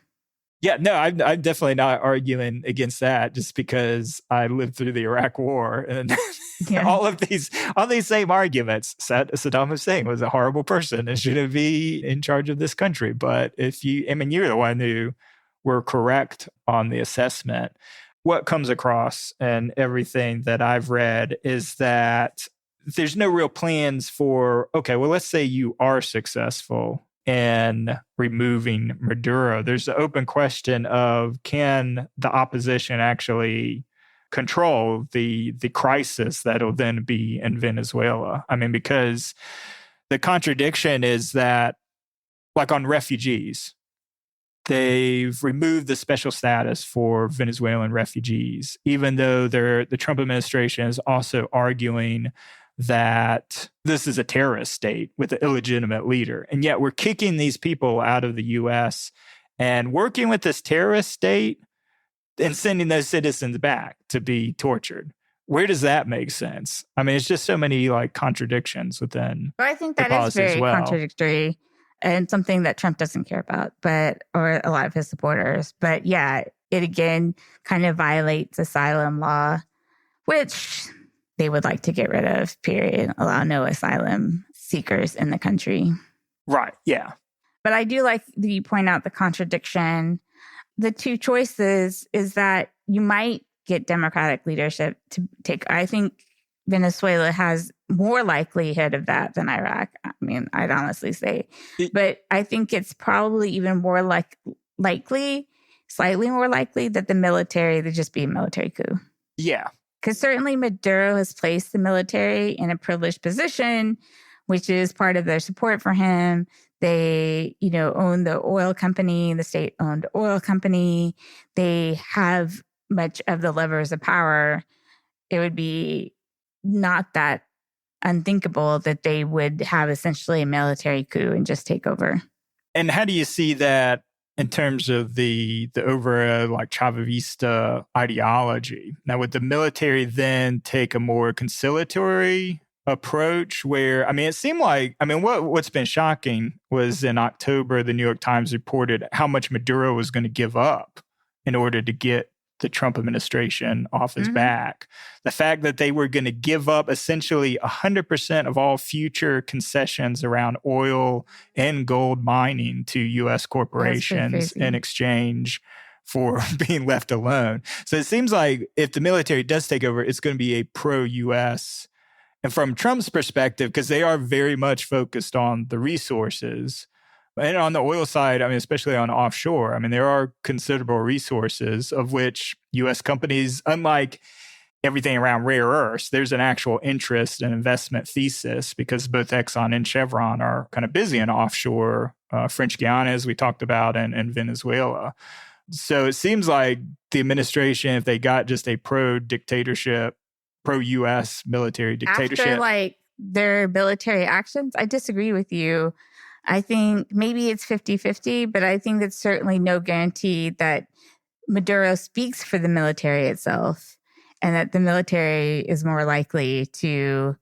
Yeah, no, I'm definitely not arguing against that just because I lived through the Iraq War and Yeah. all these same arguments. Saddam Hussein was a horrible person and shouldn't be in charge of this country. But you're the one who were correct on the assessment. What comes across and everything that I've read is that there's no real plans for, okay, well, let's say you are successful in removing Maduro. There's the open question of, can the opposition actually control the crisis that'll then be in Venezuela? I mean, because the contradiction is that, like on refugees, they've removed the special status for Venezuelan refugees, even though the Trump administration is also arguing that this is a terrorist state with an illegitimate leader. And yet we're kicking these people out of the U.S. and working with this terrorist state and sending those citizens back to be tortured. Where does that make sense? I mean, it's just so many like contradictions within. But I think the that is policy as very well. contradictory and something that Trump doesn't care about, or a lot of his supporters. But yeah, it again kind of violates asylum law, which they would like to get rid of, period. Allow no asylum seekers in the country. Right, yeah. But I do like that you point out the contradiction. The two choices is that you might get democratic leadership to take. I think Venezuela has more likelihood of that than Iraq. I mean, I'd honestly say. But I think it's probably even more likely, slightly more likely that there'd just be a military coup. Yeah. Because certainly Maduro has placed the military in a privileged position, which is part of their support for him. They, own the oil company, the state-owned oil company. They have much of the levers of power. It would be not that unthinkable that they would have essentially a military coup and just take over. And how do you see that in terms of the over like Chavista ideology? Now, would the military then take a more conciliatory approach where, I mean, it seemed like, I mean, what's been shocking was in October, the New York Times reported how much Maduro was going to give up in order to get the Trump administration off his back. The fact that they were going to give up essentially 100% of all future concessions around oil and gold mining to U.S. corporations in exchange for being left alone. So it seems like if the military does take over, it's going to be a pro-U.S. And from Trump's perspective, because they are very much focused on the resources, and on the oil side, I mean, especially on offshore, I mean, there are considerable resources of which U.S. companies, unlike everything around rare earths, there's an actual interest and investment thesis because both Exxon and Chevron are kind of busy in offshore French Guiana, as we talked about, and Venezuela. So it seems like the administration, if they got just a pro-dictatorship, pro-U.S. military dictatorship. After like their military actions, I disagree with you. I think maybe it's 50-50, but I think that's certainly no guarantee that Maduro speaks for the military itself and that the military is more likely to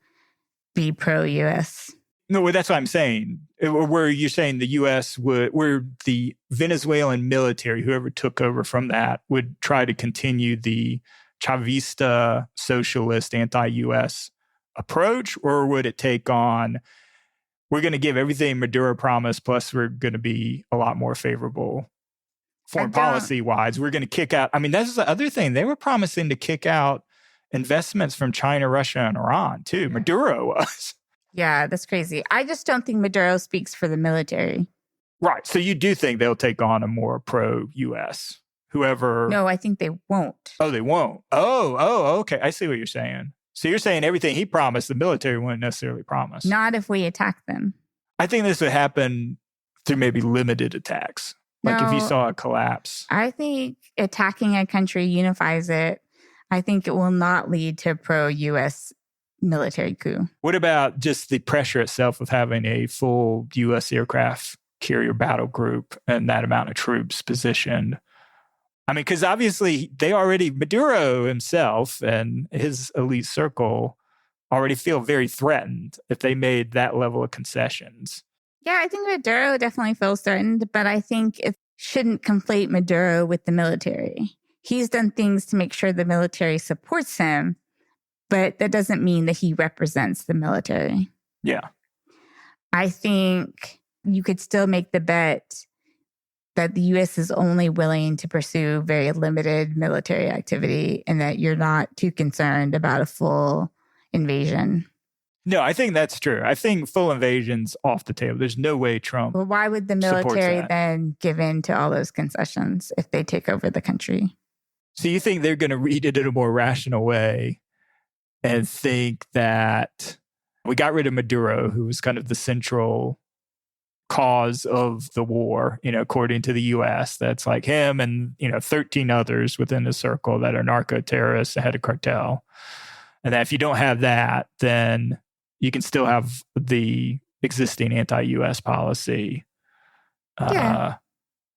be pro-U.S. No, well, that's what I'm saying. Where you're saying the U.S. where the Venezuelan military, whoever took over from that, would try to continue the Chavista, socialist, anti-U.S. approach, or would it take on, we're going to give everything Maduro promised, plus we're going to be a lot more favorable foreign policy-wise. We're going to kick out, I mean, that's the other thing. They were promising to kick out investments from China, Russia, and Iran, too. Maduro was. Yeah, that's crazy. I just don't think Maduro speaks for the military. Right. So you do think they'll take on a more pro-U.S., whoever? No, I think they won't. Oh, they won't? Oh, okay. I see what you're saying. So you're saying everything he promised, the military wouldn't necessarily promise. Not if we attack them. I think this would happen through maybe limited attacks. Like if you saw a collapse. I think attacking a country unifies it. I think it will not lead to a pro-U.S. military coup. What about just the pressure itself of having a full U.S. aircraft carrier battle group and that amount of troops positioned? I mean, because obviously Maduro himself and his elite circle already feel very threatened if they made that level of concessions. Yeah, I think Maduro definitely feels threatened, but I think it's shouldn't conflate Maduro with the military. He's done things to make sure the military supports him, but that doesn't mean that he represents the military. Yeah. I think you could still make the bet that the U.S. is only willing to pursue very limited military activity and that you're not too concerned about a full invasion. No, I think that's true. I think full invasion's off the table. There's no way Trump. Well, why would the military then give in to all those concessions if they take over the country? So you think they're going to read it in a more rational way and think that we got rid of Maduro, who was kind of the central cause of the war, according to the U.S. That's like him and, 13 others within the circle that are narco-terrorists, the head of cartel. And that if you don't have that, then you can still have the existing anti-U.S. policy,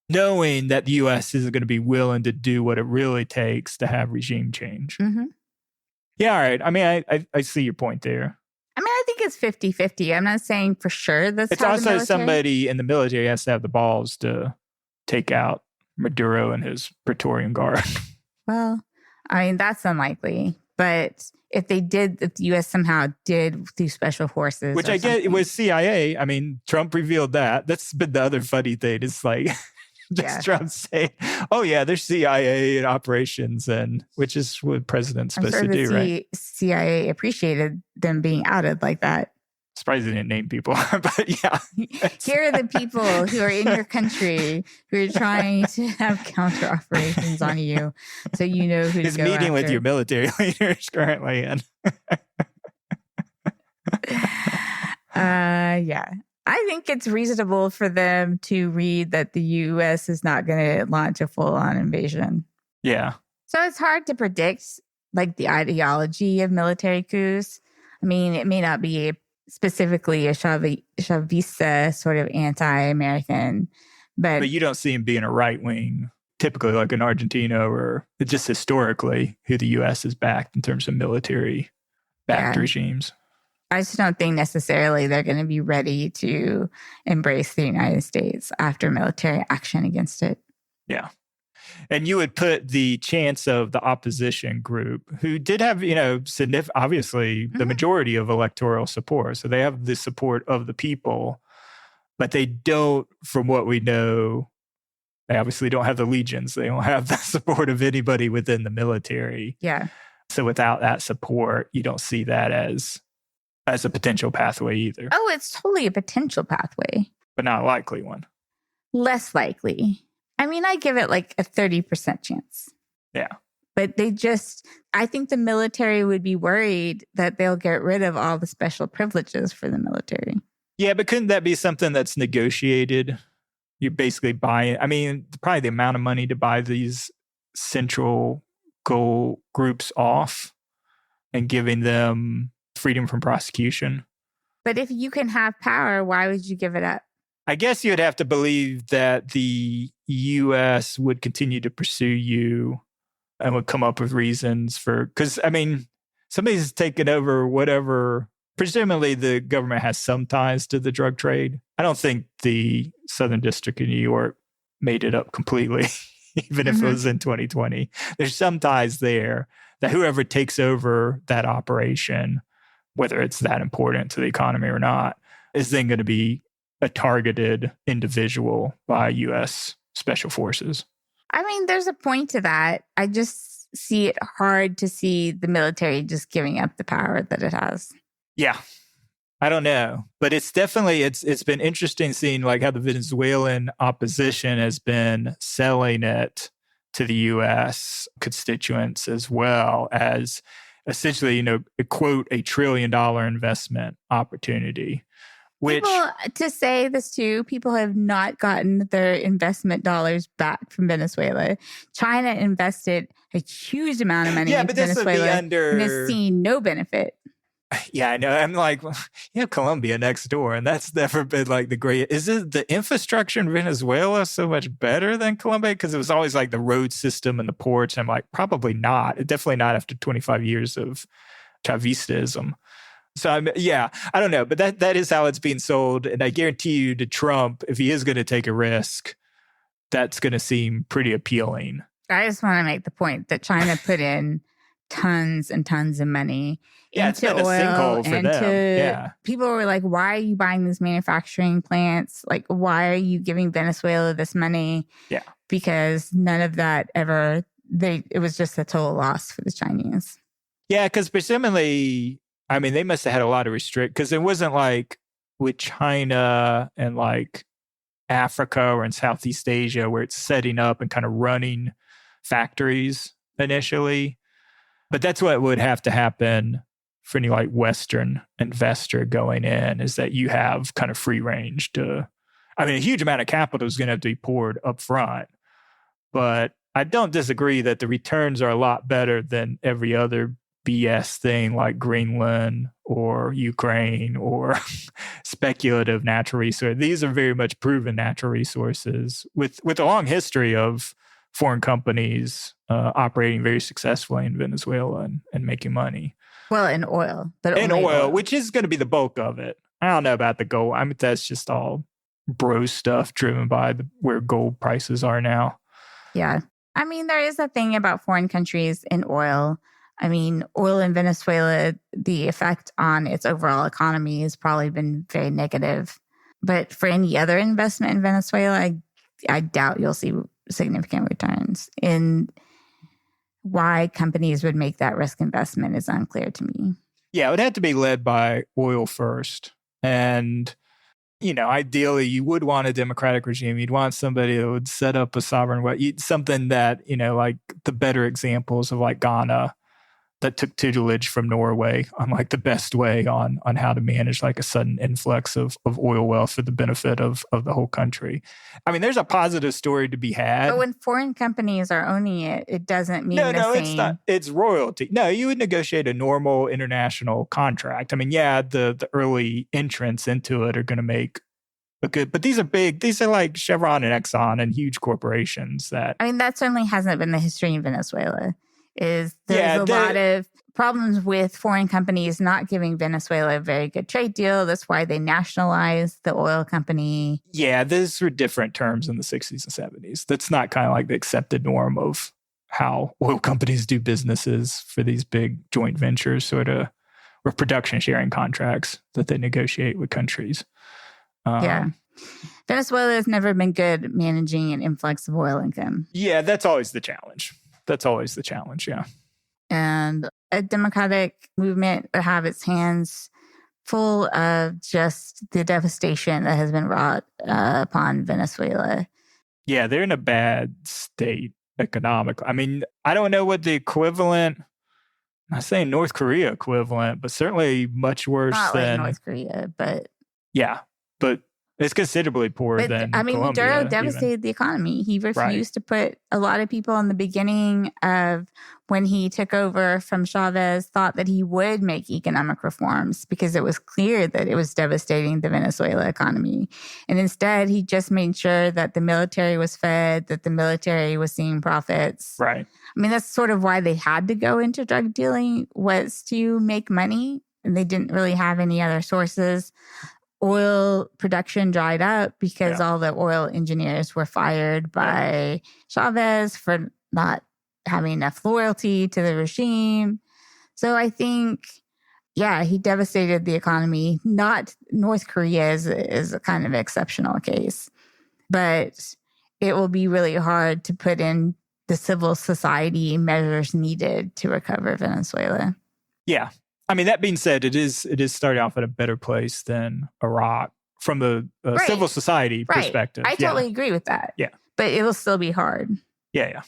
knowing that the U.S. isn't going to be willing to do what it really takes to have regime change. Mm-hmm. Yeah, all right. I mean, I see your point there. I mean, I think it's 50-50. I'm not saying for sure that's it's how also the military... somebody in the military has to have the balls to take out Maduro and his Praetorian Guard. Well, I mean, that's unlikely. But if the U.S. somehow did through special forces... Which I get, it was CIA. I mean, Trump revealed that. That's been the other funny thing. It's like... Trump saying, "Oh yeah, there's CIA and operations," and which is what president's supposed to do, right? CIA appreciated them being outed like that. Surprised they didn't name people, but yeah. Here are the people who are in your country who are trying to have counter operations on you, so you know who to go after. He's meeting with your military leaders currently, and yeah. I think it's reasonable for them to read that the U.S. is not going to launch a full-on invasion. Yeah. So it's hard to predict, the ideology of military coups. I mean, it may not be specifically a Chavista sort of anti-American, but you don't see him being a right-wing, typically like in Argentina or just historically, who the U.S. has backed in terms of military-backed regimes. I just don't think necessarily they're going to be ready to embrace the United States after military action against it. Yeah. And you would put the chance of the opposition group, who did have, obviously the majority of electoral support. So they have the support of the people, but they don't, from what we know, they obviously don't have the legions. They don't have the support of anybody within the military. Yeah. So without that support, you don't see that as a potential pathway either. Oh, it's totally a potential pathway. But not a likely one. Less likely. I mean, I give it like a 30% chance. Yeah. But I think the military would be worried that they'll get rid of all the special privileges for the military. Yeah, but couldn't that be something that's negotiated? You're basically buying, probably the amount of money to buy these central goal groups off and giving them freedom from prosecution. But if you can have power, why would you give it up? I guess you'd have to believe that the U.S. would continue to pursue you and would come up with reasons because, somebody's taken over whatever. Presumably the government has some ties to the drug trade. I don't think the Southern District of New York made it up completely, even if it was in 2020. There's some ties there that whoever takes over that operation, whether it's that important to the economy or not, is then going to be a targeted individual by U.S. Special Forces. I mean, there's a point to that. I just see it hard to see the military just giving up the power that it has. Yeah. I don't know. But it's definitely, it's been interesting seeing how the Venezuelan opposition has been selling it to the U.S. constituents as well as essentially, quote, $1 trillion investment opportunity. Which, to say this too, people have not gotten their investment dollars back from Venezuela. China invested a huge amount of money into Venezuela and has seen no benefit. Yeah, I know. I'm like, you have Colombia next door, and that's never been the great. Is it the infrastructure in Venezuela so much better than Colombia? Because it was always the road system and the ports. I'm like, probably not. Definitely not after 25 years of Chavistism. So, I don't know. But that is how it's being sold. And I guarantee you to Trump, if he is going to take a risk, that's going to seem pretty appealing. I just want to make the point that China put in tons and tons of money It's into been a oil, sinkhole for them. Yeah. People were like, why are you buying these manufacturing plants? Like, why are you giving Venezuela this money? Yeah. Because none of that ever, it was just a total loss for the Chinese. Yeah, because presumably, I mean, they must have had a lot of because it wasn't like with China and like Africa or in Southeast Asia where it's setting up and kind of running factories initially. But that's what would have to happen for any like Western investor going in, is that you have kind of free range to, I mean, a huge amount of capital is going to have to be poured up front. But I don't disagree that the returns are a lot better than every other BS thing like Greenland or Ukraine or speculative natural resources. These are very much proven natural resources with a long history of foreign companies operating very successfully in Venezuela and making money. Well, in oil. But in oil, which is going to be the bulk of it. I don't know about the gold. I mean, that's just all bro stuff driven by where gold prices are now. Yeah. I mean, there is a thing about foreign countries in oil. I mean, oil in Venezuela, the effect on its overall economy has probably been very negative. But for any other investment in Venezuela, I doubt you'll see significant returns. And why companies would make that risk investment is unclear to me. Yeah, it would have to be led by oil first. And, you know, ideally, you would want a democratic regime. You'd want somebody that would set up a sovereign wealth, something that, you know, like the better examples of like Ghana that took tutelage from Norway on like the best way on how to manage like a sudden influx of oil wealth for the benefit of the whole country. I mean, there's a positive story to be had. But when foreign companies are owning it, it doesn't mean the same. It's not. It's royalty. No, you would negotiate a normal international contract. I mean, yeah, the early entrants into it are going to make a good, but these are big. These are like Chevron and Exxon and huge corporations that. I mean, that certainly hasn't been the history in Venezuela. There's a lot of problems with foreign companies not giving Venezuela a very good trade deal. That's why they nationalized the oil company. Yeah, those were different terms in the 60s and 70s. That's not kind of like the accepted norm of how oil companies do businesses for these big joint ventures, sort of, or production sharing contracts that they negotiate with countries. Venezuela has never been good at managing an influx of oil income. Yeah, that's always the challenge. Yeah. And a democratic movement would have its hands full of just the devastation that has been wrought upon Venezuela. Yeah, they're in a bad state economically. I mean, I don't know what the equivalent, I'm not saying North Korea equivalent, but certainly much worse than like North Korea, but... Yeah, but it's considerably poorer than Colombia. Maduro devastated the economy. He refused to put a lot of people in the beginning of when he took over from Chavez, thought that he would make economic reforms because it was clear that it was devastating the Venezuela economy. And instead, he just made sure that the military was fed, that the military was seeing profits. Right. I mean, that's sort of why they had to go into drug dealing, was to make money. And they didn't really have any other sources. Oil production dried up because all the oil engineers were fired by Chavez for not having enough loyalty to the regime. So I think, he devastated the economy. Not North Korea is a kind of exceptional case, but it will be really hard to put in the civil society measures needed to recover Venezuela. Yeah. I mean, that being said, it is starting off at a better place than Iraq from the civil society perspective. I totally agree with that. Yeah. But it will still be hard. Yeah,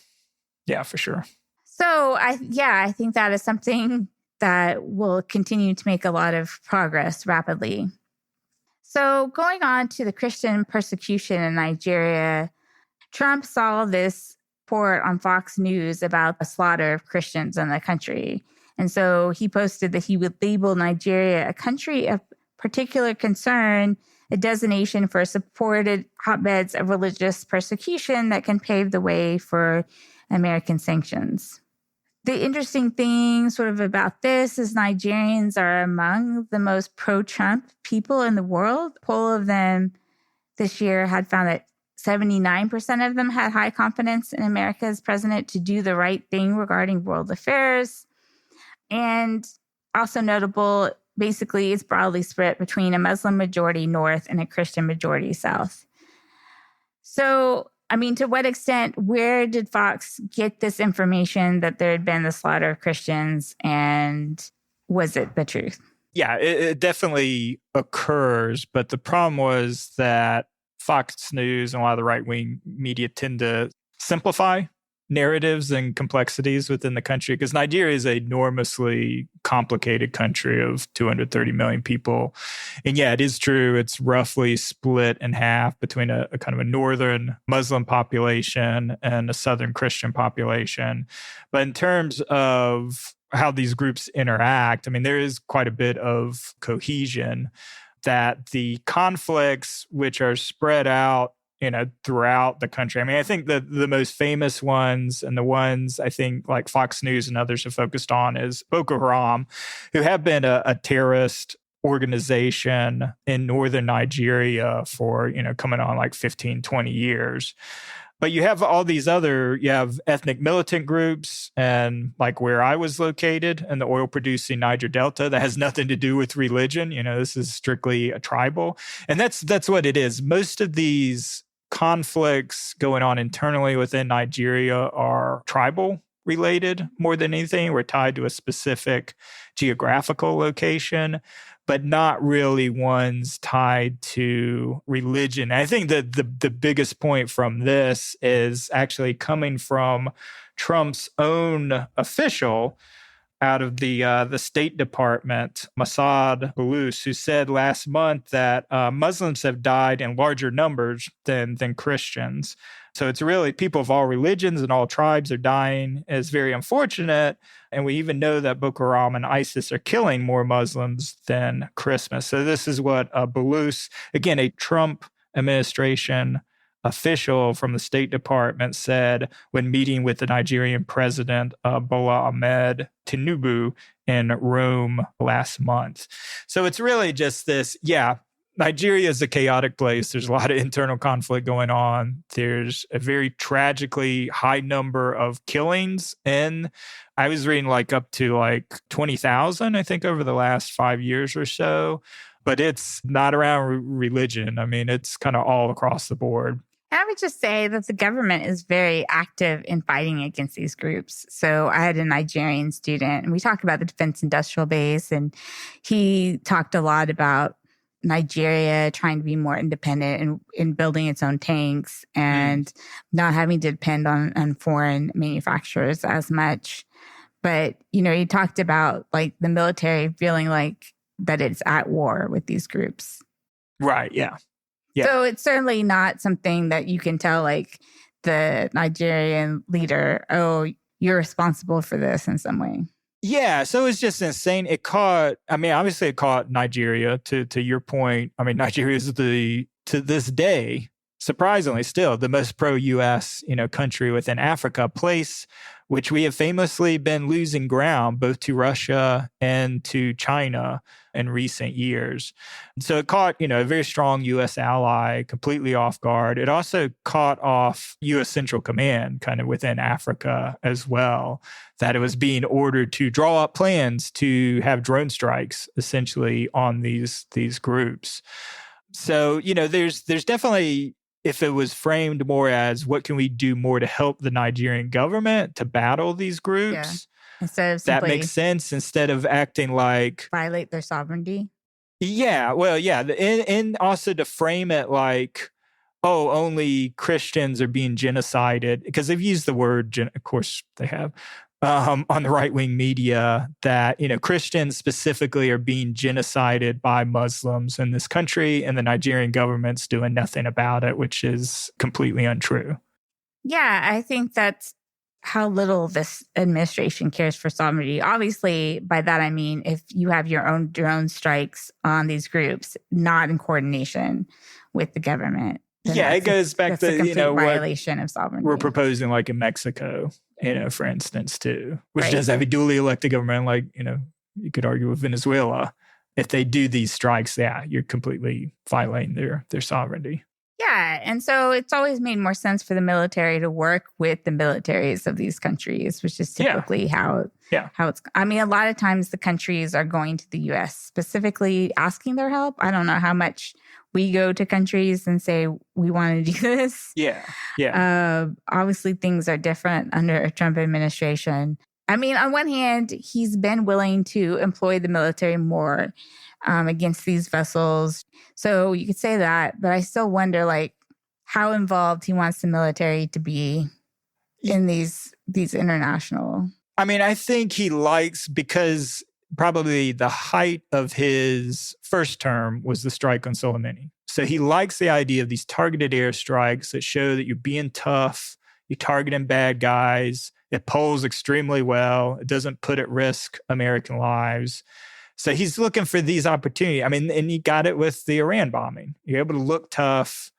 for sure. So, I think that is something that will continue to make a lot of progress rapidly. So, going on to the Christian persecution in Nigeria, Trump saw this report on Fox News about the slaughter of Christians in the country. And so he posted that he would label Nigeria a country of particular concern, a designation for supported hotbeds of religious persecution that can pave the way for American sanctions. The interesting thing sort of about this is Nigerians are among the most pro-Trump people in the world. A poll of them this year had found that 79% of them had high confidence in America's president to do the right thing regarding world affairs. And also notable, basically, it's broadly split between a Muslim majority North and a Christian majority South. So, I mean, to what extent, where did Fox get this information that there had been the slaughter of Christians, and was it the truth? Yeah, it definitely occurs. But the problem was that Fox News and a lot of the right-wing media tend to simplify narratives and complexities within the country, because Nigeria is an enormously complicated country of 230 million people. And yeah, it is true. It's roughly split in half between a kind of a northern Muslim population and a southern Christian population. But in terms of how these groups interact, I mean, there is quite a bit of cohesion, that the conflicts which are spread out, throughout the country. I mean, I think that the most famous ones, and the ones I think like Fox News and others have focused on, is Boko Haram, who have been a terrorist organization in northern Nigeria for, coming on like 15, 20 years. But you have all these you have ethnic militant groups, and like where I was located in the oil producing Niger Delta, that has nothing to do with religion. This is strictly a tribal. And that's what it is. Most of these conflicts going on internally within Nigeria are tribal related more than anything. We're tied to a specific geographical location, but not really ones tied to religion. I think that the biggest point from this is actually coming from Trump's own official out of the State Department, Mossad Balouse, who said last month that Muslims have died in larger numbers than Christians. So it's really people of all religions and all tribes are dying. It's very unfortunate. And we even know that Boko Haram and ISIS are killing more Muslims than Christmas. So this is what Balouse, again, a Trump administration official from the State Department, said when meeting with the Nigerian president, Bola Ahmed Tinubu, in Rome last month. So it's really just this, Nigeria is a chaotic place. There's a lot of internal conflict going on. There's a very tragically high number of killings. And I was reading up to 20,000, I think, over the last 5 years or so. But it's not around religion. I mean, it's kind of all across the board. I would just say that the government is very active in fighting against these groups. So I had a Nigerian student, and we talked about the Defense Industrial Base, and he talked a lot about Nigeria trying to be more independent in building its own tanks and not having to depend on foreign manufacturers as much. But, he talked about the military feeling like that it's at war with these groups. Right, yeah. Yeah. So it's certainly not something that you can tell the Nigerian leader, oh, you're responsible for this in some way. Yeah, so it's just insane. Obviously it caught Nigeria, to your point. I mean, Nigeria is to this day, surprisingly still, the most pro-U.S. country within Africa, a place which we have famously been losing ground both to Russia and to China in recent years. So it caught, a very strong U.S. ally completely off guard. It also caught off U.S. Central Command kind of within Africa as well, that it was being ordered to draw up plans to have drone strikes essentially on these groups. So, there's definitely, if it was framed more as what can we do more to help the Nigerian government to battle these groups, instead of that makes sense, instead of acting like violate their sovereignty. Yeah, well, yeah, and also to frame it like, oh, only Christians are being genocided, because they've used the word, of course they have, on the right-wing media, that, Christians specifically are being genocided by Muslims in this country, and the Nigerian government's doing nothing about it, which is completely untrue. Yeah, I think that's how little this administration cares for sovereignty. Obviously, by that I mean if you have your own drone strikes on these groups, not in coordination with the government. Yeah, it goes back to, a complete violation of sovereignty. We're proposing in Mexico, for instance, too, which Right. does have a duly elected government, you could argue with Venezuela. If they do these strikes, you're completely violating their sovereignty. Yeah. And so it's always made more sense for the military to work with the militaries of these countries, which is typically how it's. I mean, a lot of times the countries are going to the US specifically asking their help. I don't know how much we go to countries and say, we want to do this. Obviously, things are different under a Trump administration. I mean, on one hand, he's been willing to employ the military more against these vessels. So you could say that, but I still wonder, like, how involved he wants the military to be in these international. I mean, I think he likes, because probably the height of his first term was the strike on Soleimani. So he likes the idea of these targeted airstrikes that show that you're being tough, you're targeting bad guys. It polls extremely well. It doesn't put at risk American lives. So he's looking for these opportunities. I mean, and he got it with the Iran bombing. You're able to look tough.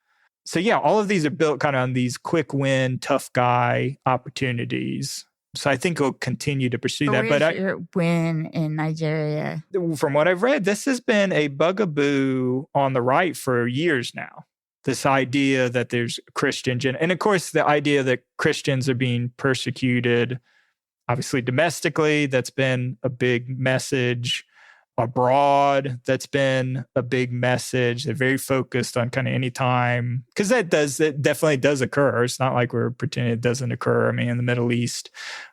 So yeah, all of these are built kind of on these quick win, tough guy opportunities. So I think he'll continue to pursue that. But your win in Nigeria? From what I've read, this has been a bugaboo on the right for years now. This idea that there's Christian, and of course the idea that Christians are being persecuted, obviously domestically, that's been a big message. Abroad, that's been a big message. They're very focused on kind of any time, because it definitely does occur. It's not like we're pretending it doesn't occur. I mean, in the Middle East,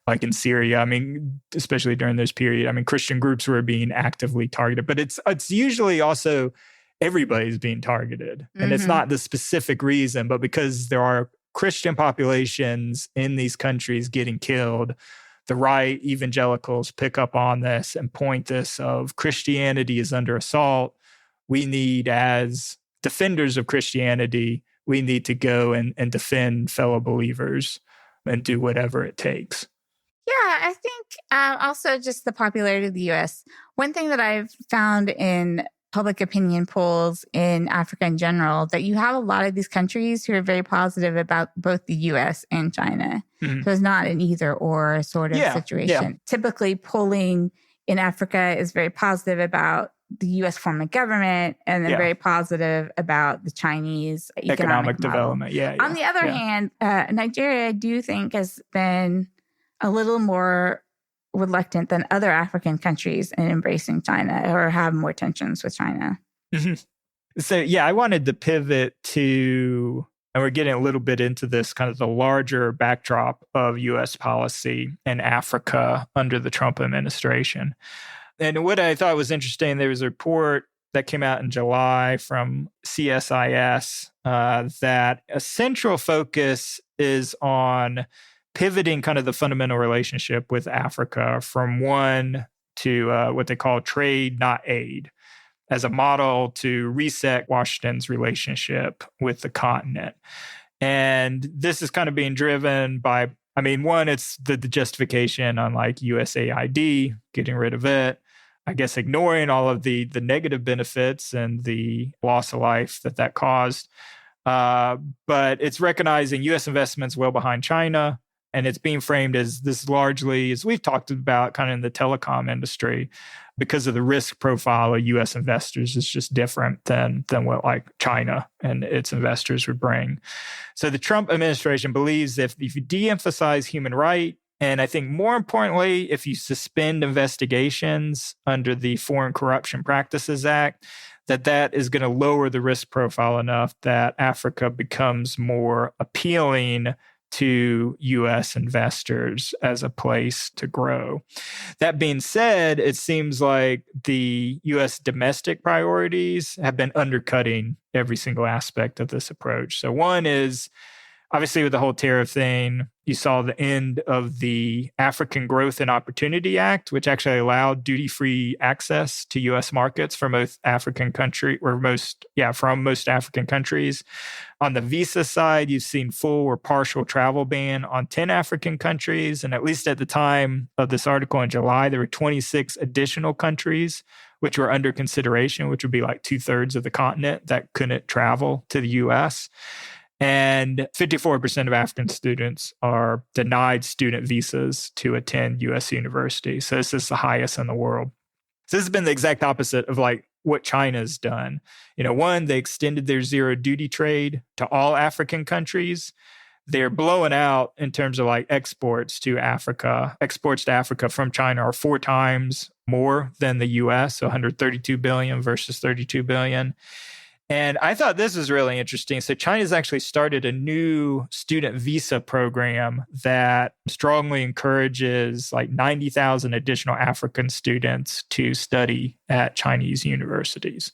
like in Syria, I mean, especially during this period, I mean, Christian groups were being actively targeted, but it's usually also everybody's being targeted. And it's not the specific reason, but because there are Christian populations in these countries getting killed, the right evangelicals pick up on this and point this of Christianity is under assault. We need, as defenders of Christianity, we need to go and defend fellow believers and do whatever it takes. Yeah, I think also just the popularity of the U.S. One thing that I've found in public opinion polls in Africa in general, that you have a lot of these countries who are very positive about both the U.S. and China. Mm-hmm. So it's not an either or sort of situation. Yeah. Typically, polling in Africa is very positive about the U.S. form of government, and then very positive about the Chinese economic development. On the other hand, Nigeria, I do think, has been a little more reluctant than other African countries in embracing China or have more tensions with China. Mm-hmm. So, I wanted to pivot to, and we're getting a little bit into this, kind of the larger backdrop of U.S. policy in Africa under the Trump administration. And what I thought was interesting, there was a report that came out in July from CSIS that a central focus is on pivoting kind of the fundamental relationship with Africa from one to what they call trade, not aid, as a model to reset Washington's relationship with the continent. And this is kind of being driven by, I mean, one, it's the justification on like USAID, getting rid of it, I guess ignoring all of the negative benefits and the loss of life that caused. But it's recognizing U.S. investments well behind China. And it's being framed as this largely, as we've talked about kind of in the telecom industry, because of the risk profile of U.S. investors is just different than what like China and its investors would bring. So the Trump administration believes that if you de-emphasize human rights, and I think more importantly, if you suspend investigations under the Foreign Corruption Practices Act, that is going to lower the risk profile enough that Africa becomes more appealing to U.S. investors as a place to grow. That being said, it seems like the U.S. domestic priorities have been undercutting every single aspect of this approach. So one is, obviously, with the whole tariff thing, you saw the end of the African Growth and Opportunity Act, which actually allowed duty-free access to U.S. markets for most African country, or from most African countries. On the visa side, you've seen full or partial travel ban on 10 African countries. And at least at the time of this article in July, there were 26 additional countries which were under consideration, which would be like 2/3 of the continent that couldn't travel to the U.S. And 54% of African students are denied student visas to attend U.S. universities. So this is the highest in the world. So this has been the exact opposite of like what China's done. One, they extended their zero duty trade to all African countries. They're blowing out in terms of like exports to Africa. Exports to Africa from China are 4 times more than the US, so 132 billion versus 32 billion. And I thought this was really interesting. So China's actually started a new student visa program that strongly encourages like 90,000 additional African students to study at Chinese universities.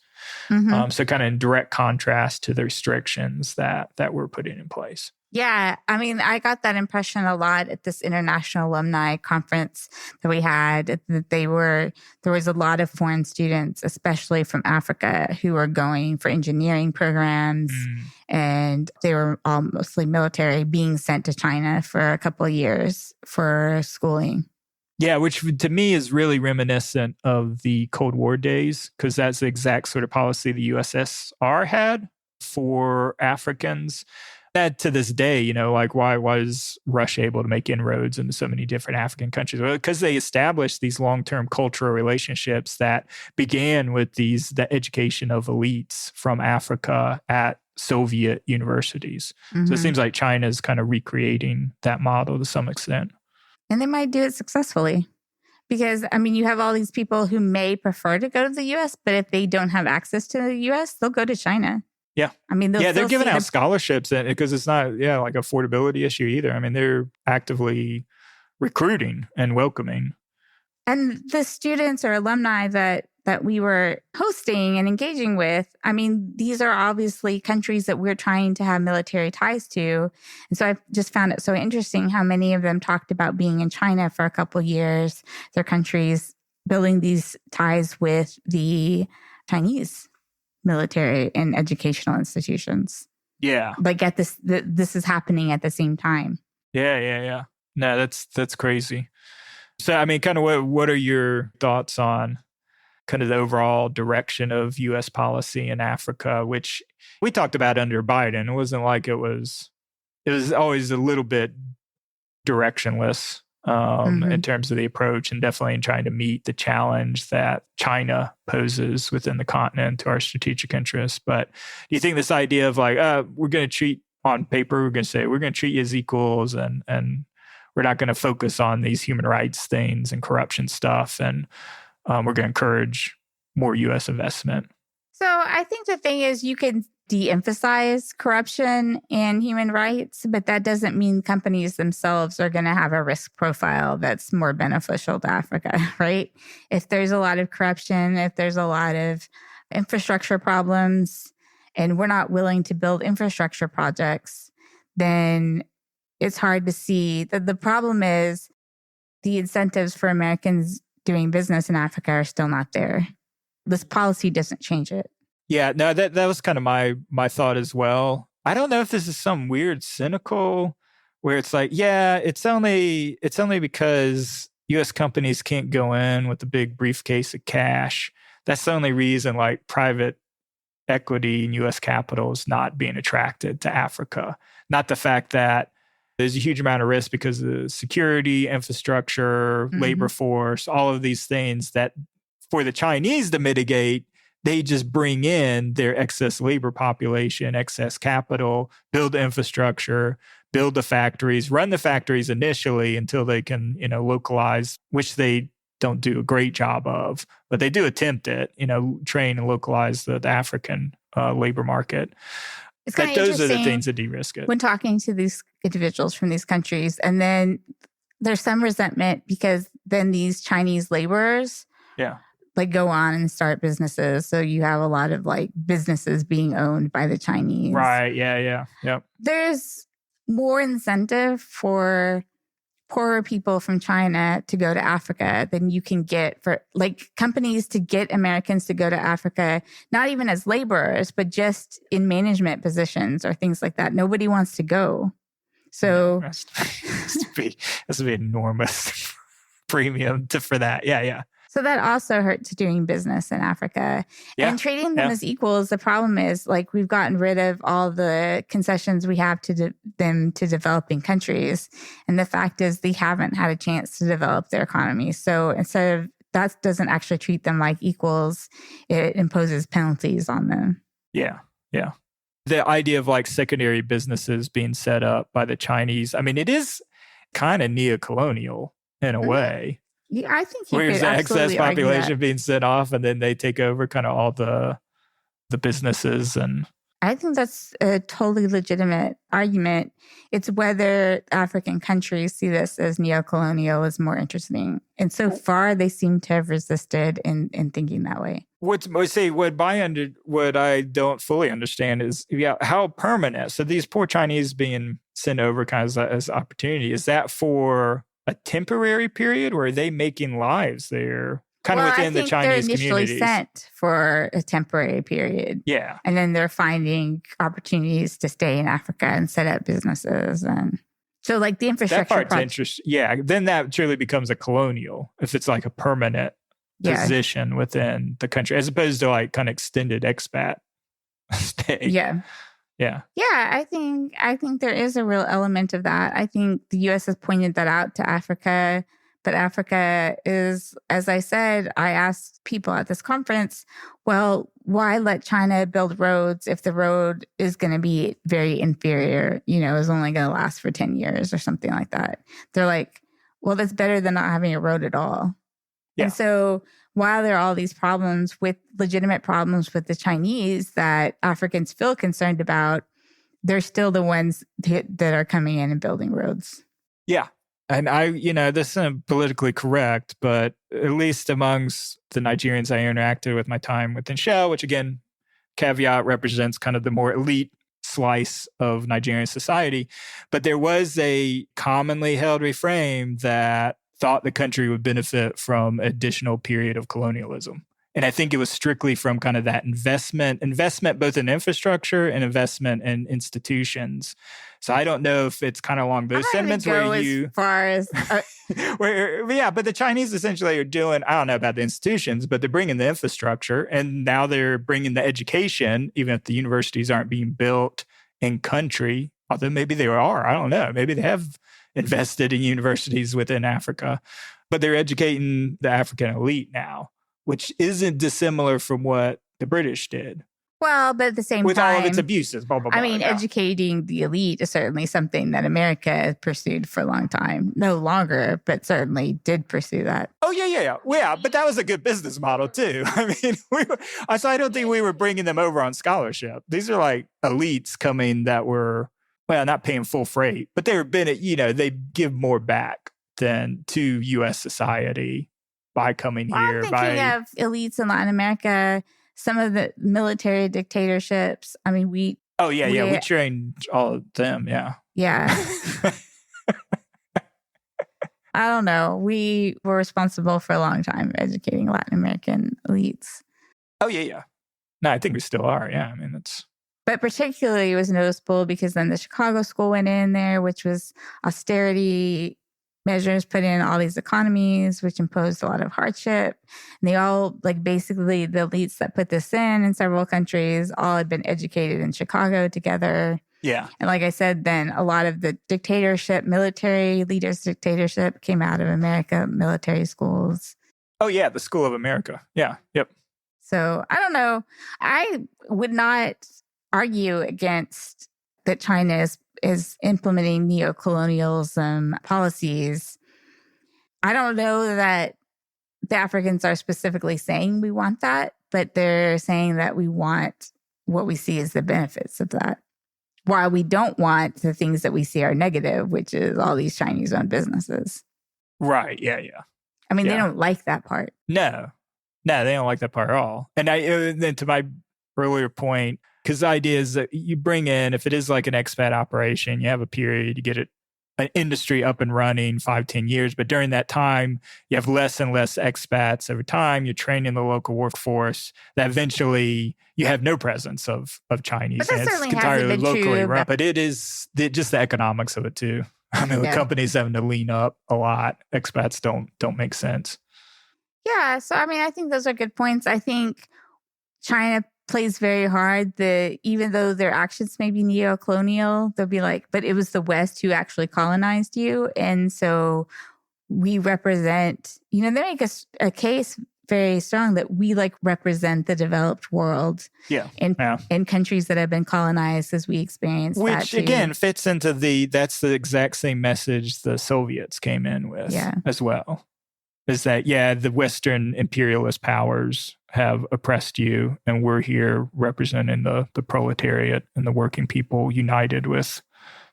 So kind of in direct contrast to the restrictions that we're putting in place. Yeah, I mean, I got that impression a lot at this international alumni conference that we had, that there was a lot of foreign students, especially from Africa, who were going for engineering programs, and they were all mostly military, being sent to China for a couple of years for schooling. Yeah, which to me is really reminiscent of the Cold War days, because that's the exact sort of policy the USSR had for Africans. That to this day, like why was Russia able to make inroads into so many different African countries? Well, because they established these long-term cultural relationships that began with the education of elites from Africa at Soviet universities. So it seems like China is kind of recreating that model to some extent. And they might do it successfully. Because, I mean, you have all these people who may prefer to go to the U.S., but if they don't have access to the U.S., they'll go to China. Yeah. I mean, they're giving out scholarships because it's not, like affordability issue either. I mean, they're actively recruiting and welcoming. And the students or alumni that we were hosting and engaging with, I mean, these are obviously countries that we're trying to have military ties to. And so I just found it so interesting how many of them talked about being in China for a couple of years, their countries building these ties with the Chinese military and educational institutions. Yeah. Like this is happening at the same time. Yeah. No, that's crazy. So, I mean, kind of what are your thoughts on kind of the overall direction of U.S. policy in Africa, which we talked about under Biden? It wasn't like it was always a little bit directionless in terms of the approach, and definitely in trying to meet the challenge that China poses within the continent to our strategic interests. But do you think this idea of like, we're going to treat on paper, we're going to say, we're going to treat you as equals and we're not going to focus on these human rights things and corruption stuff, and we're going to encourage more U.S. investment? So I think the thing is you can de-emphasize corruption and human rights, but that doesn't mean companies themselves are going to have a risk profile that's more beneficial to Africa, right? If there's a lot of corruption, if there's a lot of infrastructure problems, and we're not willing to build infrastructure projects, then it's hard to see that the problem is the incentives for Americans doing business in Africa are still not there. This policy doesn't change it. Yeah, no, that was kind of my thought as well. I don't know if this is some weird cynical where it's like, yeah, it's only because U.S. companies can't go in with a big briefcase of cash. That's the only reason like private equity in U.S. capital is not being attracted to Africa. Not the fact that there's a huge amount of risk because of security, infrastructure, labor force, all of these things that for the Chinese to mitigate, they just bring in their excess labor population, excess capital, build the infrastructure, build the factories, run the factories initially until they can, localize, which they don't do a great job of, but they do attempt it, train and localize the African labor market. It's kind but of those are the things that de-risk it. When talking to these individuals from these countries, and then there's some resentment because then these Chinese laborers like go on and start businesses. So you have a lot of like businesses being owned by the Chinese. Right. Yeah. Yep. There's more incentive for poorer people from China to go to Africa than you can get for like companies to get Americans to go to Africa, not even as laborers, but just in management positions or things like that. Nobody wants to go. So that's to be enormous premium for that. Yeah. So that also hurts doing business in Africa. And treating them as equals. The problem is like we've gotten rid of all the concessions we have to them to developing countries. And the fact is they haven't had a chance to develop their economy. So instead of that doesn't actually treat them like equals. It imposes penalties on them. Yeah. Yeah. The idea of like secondary businesses being set up by the Chinese, I mean, it is kind of neo-colonial in a way. Yeah, I think you Where's could the absolutely excess argue population that. being sent off and then they take over kind of all the businesses and I think that's a totally legitimate argument. It's whether African countries see this as neocolonial is more interesting. And so far, they seem to have resisted in thinking that way. what I don't fully understand is how permanent. So these poor Chinese being sent over kind of as opportunity, is that for a temporary period or are they making lives there? Kind of within the Chinese they're initially communities. Sent for a temporary period. Yeah. And then they're finding opportunities to stay in Africa and set up businesses. And so like the infrastructure. That part's interesting. Yeah. Then that truly becomes a colonial if it's like a permanent position within the country as opposed to like kind of extended expat stay. Yeah. Yeah. Yeah. I think there is a real element of that. I think the U.S. has pointed that out to Africa. But Africa is, as I said, I asked people at this conference, well, why let China build roads if the road is going to be very inferior, is only going to last for 10 years or something like that? They're like, well, that's better than not having a road at all. Yeah. And so while there are all these legitimate problems with the Chinese that Africans feel concerned about, they're still the ones that are coming in and building roads. Yeah. And this isn't politically correct, but at least amongst the Nigerians I interacted with my time within Shell, which again, caveat represents kind of the more elite slice of Nigerian society. But there was a commonly held refrain that thought the country would benefit from additional period of colonialism. And I think it was strictly from kind of that investment both in infrastructure and investment in institutions. So I don't know if it's kind of along those sentiments where you... as far as... but the Chinese essentially are doing, I don't know about the institutions, but they're bringing the infrastructure and now they're bringing the education, even if the universities aren't being built in country, although maybe they are, I don't know. Maybe they have invested in universities within Africa, but they're educating the African elite now, which isn't dissimilar from what the British did. Well, but at the same time... with all of its abuses, blah, blah, blah. Educating the elite is certainly something that America has pursued for a long time. No longer, but certainly did pursue that. Oh, yeah. Yeah, but that was a good business model, too. I mean, so I don't think we were bringing them over on scholarship. These are like elites coming that were, not paying full freight, but they give more back than to U.S. society by coming here. I'm thinking of elites in Latin America, some of the military dictatorships. I mean, we trained all of them, yeah. Yeah. I don't know. We were responsible for a long time for educating Latin American elites. Oh, yeah. No, I think we still are, yeah. I mean, that's... But particularly it was noticeable because then the Chicago school went in there, which was austerity measures put in all these economies, which imposed a lot of hardship. And they all, basically the elites that put this in several countries, all had been educated in Chicago together. Yeah. And like I said, then a lot of the military leaders' dictatorship came out of America, military schools. Oh, yeah, the School of America. Yeah, yep. So I don't know. I would not argue against that China is implementing neocolonialism policies. I don't know that the Africans are specifically saying we want that, but they're saying that we want what we see as the benefits of that. While we don't want the things that we see are negative, which is all these Chinese-owned businesses. Right, yeah. I mean, they don't like that part. No, they don't like that part at all. And then to my earlier point, because the idea is that you bring in, if it is like an expat operation, you have a period, you get an industry up and running 5-10 years. But during that time, you have less and less expats over time. You're training the local workforce that eventually you have no presence of Chinese. But that certainly it's entirely hasn't been locally true, run. But it is just the economics of it too. I mean, the companies having to lean up a lot. Expats don't make sense. Yeah. So, I mean, I think those are good points. I think China plays very hard that even though their actions may be neo-colonial, they'll be like, but it was the West who actually colonized you. And so we represent, they make a case very strong that we represent the developed world in countries that have been colonized as we experience that Which too. Again fits into that's the exact same message the Soviets came in with as well. Is that, the Western imperialist powers have oppressed you, and we're here representing the proletariat and the working people united with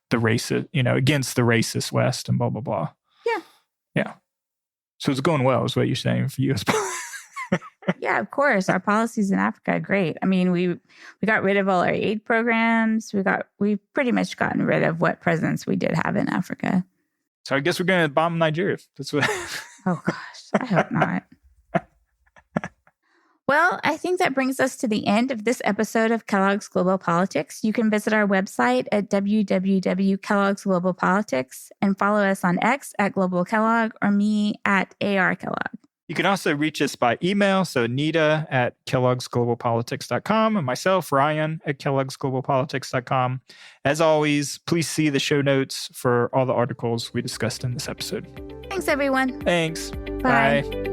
the racist, against the racist West and blah, blah, blah. Yeah. So it's going well, is what you're saying for U.S. Yeah, of course. Our policies in Africa are great. I mean, we got rid of all our aid programs. We've pretty much gotten rid of what presence we did have in Africa. So I guess we're going to bomb Nigeria. That's what. Oh gosh, I hope not. Well, I think that brings us to the end of this episode of Kellogg's Global Politics. You can visit our website at www.kellogg's-global-politics and follow us on X at Global Kellogg or me at AR Kellogg. You can also reach us by email. So Anita at kelloggsglobalpolitics.com and myself, Ryan, at kelloggsglobalpolitics.com. As always, please see the show notes for all the articles we discussed in this episode. Thanks, everyone. Thanks. Bye. Bye.